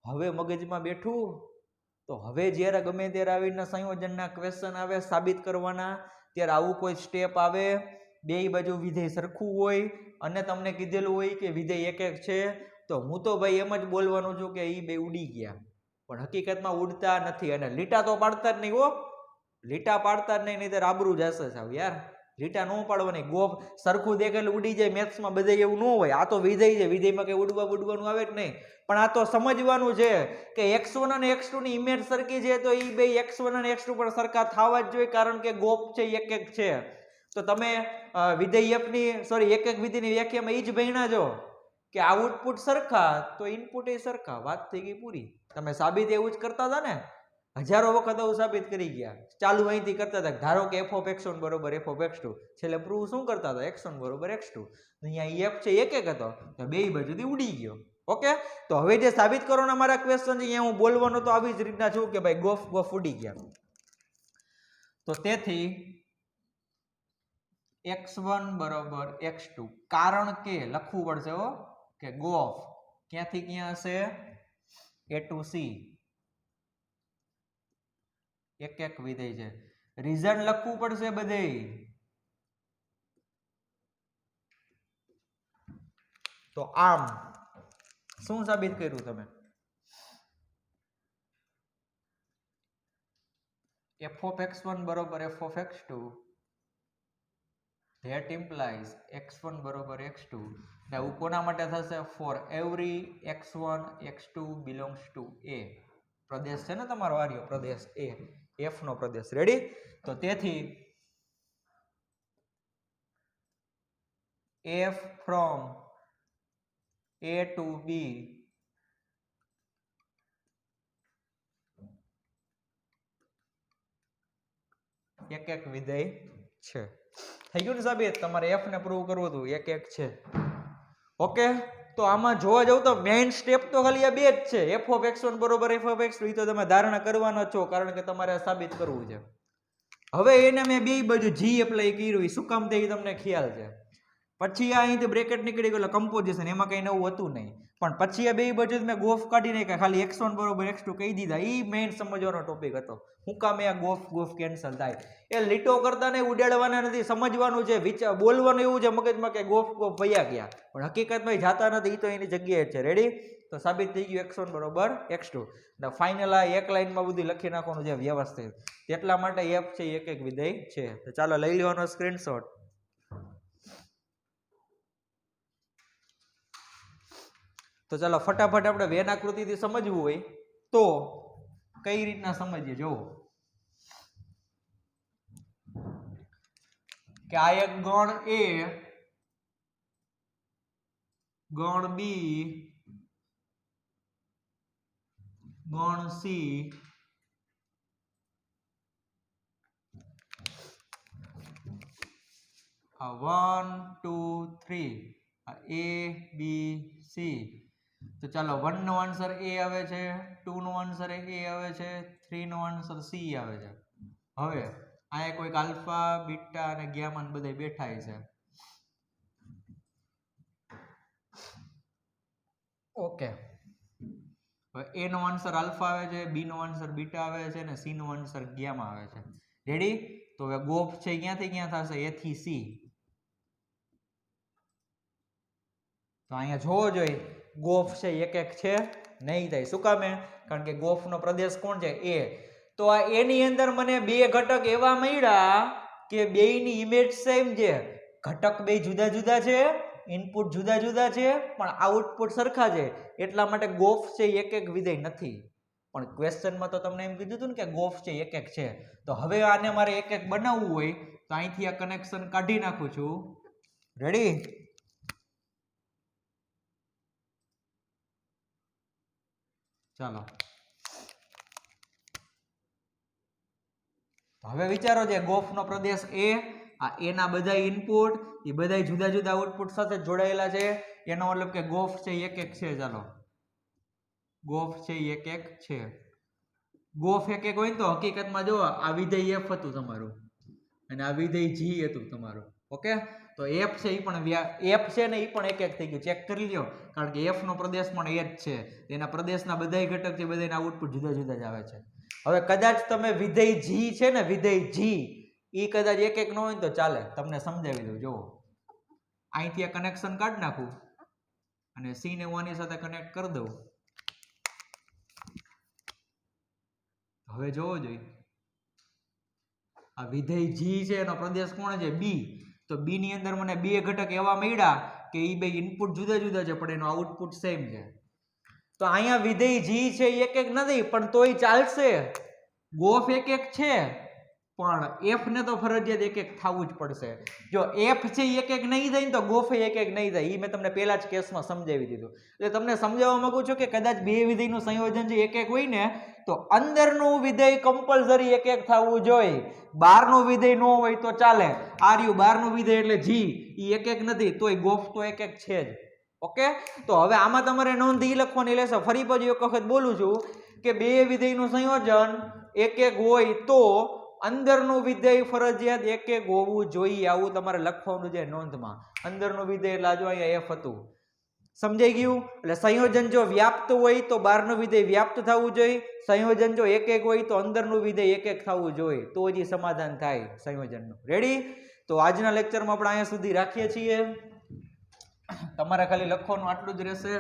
હવે મગજમાં બેઠું, તો હવે જ્યારે ગમે ત્યારે આવીને સંયોજનના ક્વેશ્ચન આવે સાબિત કરવાના, ત્યારે આવું કોઈ સ્ટેપ આવે, બે બાજુ વિધેય સરખું હોય અને તમને કીધેલું હોય કે વિધેય એક એક છે, તો હું તો ભાઈ એમ જ બોલવાનું છું કે એ બે ઉડી ગયા, પણ હકીકતમાં ઉડતા નથી. અને લીટા તો પાડતા જ નહીં હો, લીટા પાડતા જ નહીં તો આબરૂ જશે સાવ યાર. લીટા ન પાડવાની, ગોફ સરખું દેખેલું ઉડી જાય, મેથ્સમાં બધે એવું ન હોય. આ તો વિધેય છે, વિધેયમાં કઈ ઉડવાનું આવે જ નહીં, પણ આ તો સમજવાનું છે કે x1 અને x2 ની ઇમેજ સરખી છે તો એ બે x1 અને x2 પણ સરખા થવા જ જોઈએ, કારણ કે ગોફ છે એક એક છે. તો તમે વિધેય f ની એક એક વિધિની વ્યાખ્યામાં એ જ ભણ્યા છો કે આઉટપુટ સરખા તો ઇનપુટ એ સરખા. વાત થઈ ગઈ પૂરી. તમે સાબિત એવું જ કરતા હતા ને, હજારો વખત આવું સાબિત કરી ગયા. ચાલુ અહીંથી કરતા હતા, ધારો કે f of x1 બરોબર f of x2, છેલ્લે પ્રૂવ શું કરતા હતા, x1 બરોબર x2, અહીંયા f છે એક એક હતો તો બે બાજુથી ઉડી ગયો. ઓકે, તો હવે જે સાબિત કરવાના મારા ક્વેશ્ચન છે અહીંયા હું બોલવાનો તો આવી જ રીતના છું કે ભાઈ ગોફ ઉડી ગયા. તો તેથી x1 બરોબર x2, કારણ કે લખવું પડશે હો કે ગોફ ક્યાંથી ક્યાં હશે, a to c એક એક વિધેય છે. રીઝન લખવું પડશે બધે. તો આમ શું સાબિત કર્યું તમે, f of x1 બરોબર f of x2 that implies x1 બરોબર x2. આવું કોના માટે થશે, for every x1 x2 belongs to a. પ્રદેશ છે ને તમારો આર્યો પ્રદેશ a, f no Pradesh. Ready? તો તેથી F from A to B એક એક વિધેય છે. થઈ ગયું ને સાબિત? તમારે f ને પ્રૂવ કરવું હતું, એક એક છે. ઓકે, તો આમાં જોવા જાવ તો મેઇન સ્ટેપ તો ખાલી આ બે જ છે. f of x1 બરોબર f of x2 તો તમે ધારણા કરવાનો છો, કારણ કે તમારે સાબિત કરવું છે. હવે એને મેં બે બાજુ g એપ્લાય કર્યું, શું કામ તે તમને ખ્યાલ છે. પછી આ અહીંથી બ્રેકેટ નીકળી ગયું એટલે કમ્પોઝિશન, એમાં કઈ નવું હતું નહીં. પણ પછી આ બે બાજુ મેં ગોફ કાઢી નાખ્યા, ખાલી x1 બરોબર x2 કહી દીધા. એ મેઇન સમજવાનો ટોપિક હતો. હું કામ આ ગોફ કેન્સલ થાય? એ લીટો કરતા ને ઉડાડવાના નથી, સમજવાનું છે, બોલવાનું એવું છે મગજમાં કે ગોફ ભયા ગયા, પણ હકીકતમાં જાતા નથી. એ તો એની જગ્યાએ છે. રેડી? તો સાબિત થઈ ગયું x1 બરોબર x2. ફાઇનલ આ એક લાઈનમાં બધું લખી નાખવાનું છે વ્યવસ્થિત. એટલા માટે f છે એક એક વિધેય છે. તો ચાલો લઈ લેવાનો સ્ક્રીનશોટ. તો ચાલો ફટાફટ આપણે વેન આકૃતિથી સમજવું હોય તો કઈ રીતના સમજીએ. જોવો કે આ એક ગણ A, ગણ B, ગણ C, આ 1 2 3 આ A B C. તો ચાલો 1 નો આન્સર A આવે છે, 2 નો આન્સર A આવે છે, 3 નો આન્સર C આવે છે. હવે આ કોઈક આલ્ફા બીટા અને ગામા ને બધા બેઠા છે. ઓકે, હવે A નો આન્સર આલ્ફા આવે છે, B નો આન્સર બીટા આવે છે અને C નો આન્સર ગામા આવે છે. રેડી? તો હવે ગોફ છે ક્યાંથી ક્યાં થશે? A થી C. તો અહીંયા જોવો જોઈએ ગોફ છે એક એક છે નહીં થાય. શું કામે? કારણ કે ગોફ નો પ્રદેશ કોણ છે? A. તો આ A ની અંદર મને બે ઘટક એવા મળ્યા કે બેયની ઇમેજ સેમ છે. ઘટક બે જુદા જુદા છે, ઇનપુટ જુદા જુદા છે, પણ આઉટપુટ સરખા છે. એટલા માટે ગોફ છે એક એક વિધેય નથી. પણ ક્વેશ્ચનમાં તો તમને એમ કીધું હતું ને કે ગોફ છે એક એક છે. તો હવે આને મારે એક એક બનાવવું હોય તો અહીંથી આ કનેક્શન કાઢી નાખું છું. રેડી? ચાલો હવે વિચારો છે ગોફ નો પ્રદેશ A, આ A ના બધા ઇનપુટ એ બધા જુદા જુદા આઉટપુટ સાથે જોડાયેલા છે. એનો મતલબ કે ગોફ છે એક એક છે. ચાલો ગોફ છે એક એક છે. ગોફ એક એક હોય તો હકીકતમાં જો આ વિધેય f હતું તમારું અને આ વિધેય g હતું તમારું. ઓકે, તો f છે એ પણ f છે ને એ પણ એક એક થઈ ગયું. ચેક કરી લ્યો, કારણ કે f નો પ્રદેશ પણ એ જ છે. એના પ્રદેશના બધાય ઘટક છે, બધાના આઉટપુટ જુદા જુદા જ આવે છે. હવે કદાચ તમે વિધેય g છે ને, વિધેય g એ કદાચ એક એક ન હોય તો ચાલે. તમને સમજાવી દઉં. જુઓ અહીંથી આ કનેક્શન કાઢી નાખું અને c ને હું આની સાથે કનેક્ટ કરી દઉં. હવે જોવો જોઈએ આ વિધેય g છે એનો પ્રદેશ કોણ છે? b. તો b ની અંદર મને બે ઘટક એવા મળ્યા કે એ બે ઇનપુટ જુદા જુદા છે પણ એનો આઉટપુટ સેમ છે. તો અહીંયા વિધેય g છે એક એક નથી, પણ તોય ચાલશે. ગોફ એક એક છે પણ f ને તો ફરજિયાત એક એક થવું જ પડશે. જો f છે એક એક નહીં થાય ને તો ગોફ એક એક નહીં થાય. એ મેં તમને પહેલા જ કેસમાં સમજાવી દીધું. એટલે તમને સમજાવવા માંગુ છું કે કદાચ બે વિધેયનું સંયોજન જે એક એક હોય ને તો અંદરનું વિધેય કમ્પલસરી એક એક થવું જોઈએ. બહારનું વિધેય ન હોય તો ચાલે. આ રહ્યું બહારનું વિધેય એટલે g, એ એક એક નથી તોય ગોફ તો એક એક છે જ. ઓકે, તો હવે આમાં તમારે નોંધ ઈ લખવાની લેશે. ફરી પાછું એક વખત બોલું છું કે બે વિધેયનું સંયોજન એક એક હોય તો અંદરનું વિધેય ફરજિયાત એક એક હોવું જોઈએ. આવું તમારે લખવાનું છે નોંધમાં. અંદરનું વિધેય એટલે આ જો અહીંયા f હતું. સમજાઈ ગયું? એટલે સંયોજન જો વ્યાપ્ત હોય તો બહારનું વિધેય વ્યાપ્ત થવું જોઈએ. સંયોજન જો એક એક હોય તો અંદરનું વિધેય એક એક થવું જોઈએ. તો જ સમાધાન થાય સંયોજનનું. રેડી? તો આજના લેક્ચરમાં આપણે અહીંયા સુધી રાખીએ છીએ. તમારે ખાલી લખવાનું આટલું જ રહેશે.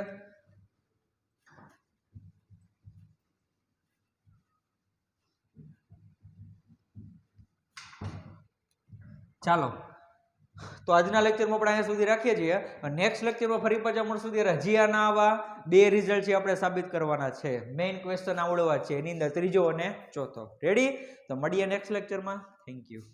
ચાલો, તો આજના લેક્ચરમાં આપણે અહીંયા સુધી રાખીએ છીએ. નેક્સ્ટ લેક્ચરમાં ફરી પાછા મળશું. ત્યારે હજી આના આવા બે રિઝલ્ટ છે આપણે સાબિત કરવાના છે. મેઇન ક્વેશ્ચન આવડવા છે એની અંદર ત્રીજો અને ચોથો. રેડી? તો મળીએ નેક્સ્ટ લેક્ચરમાં. Thank you.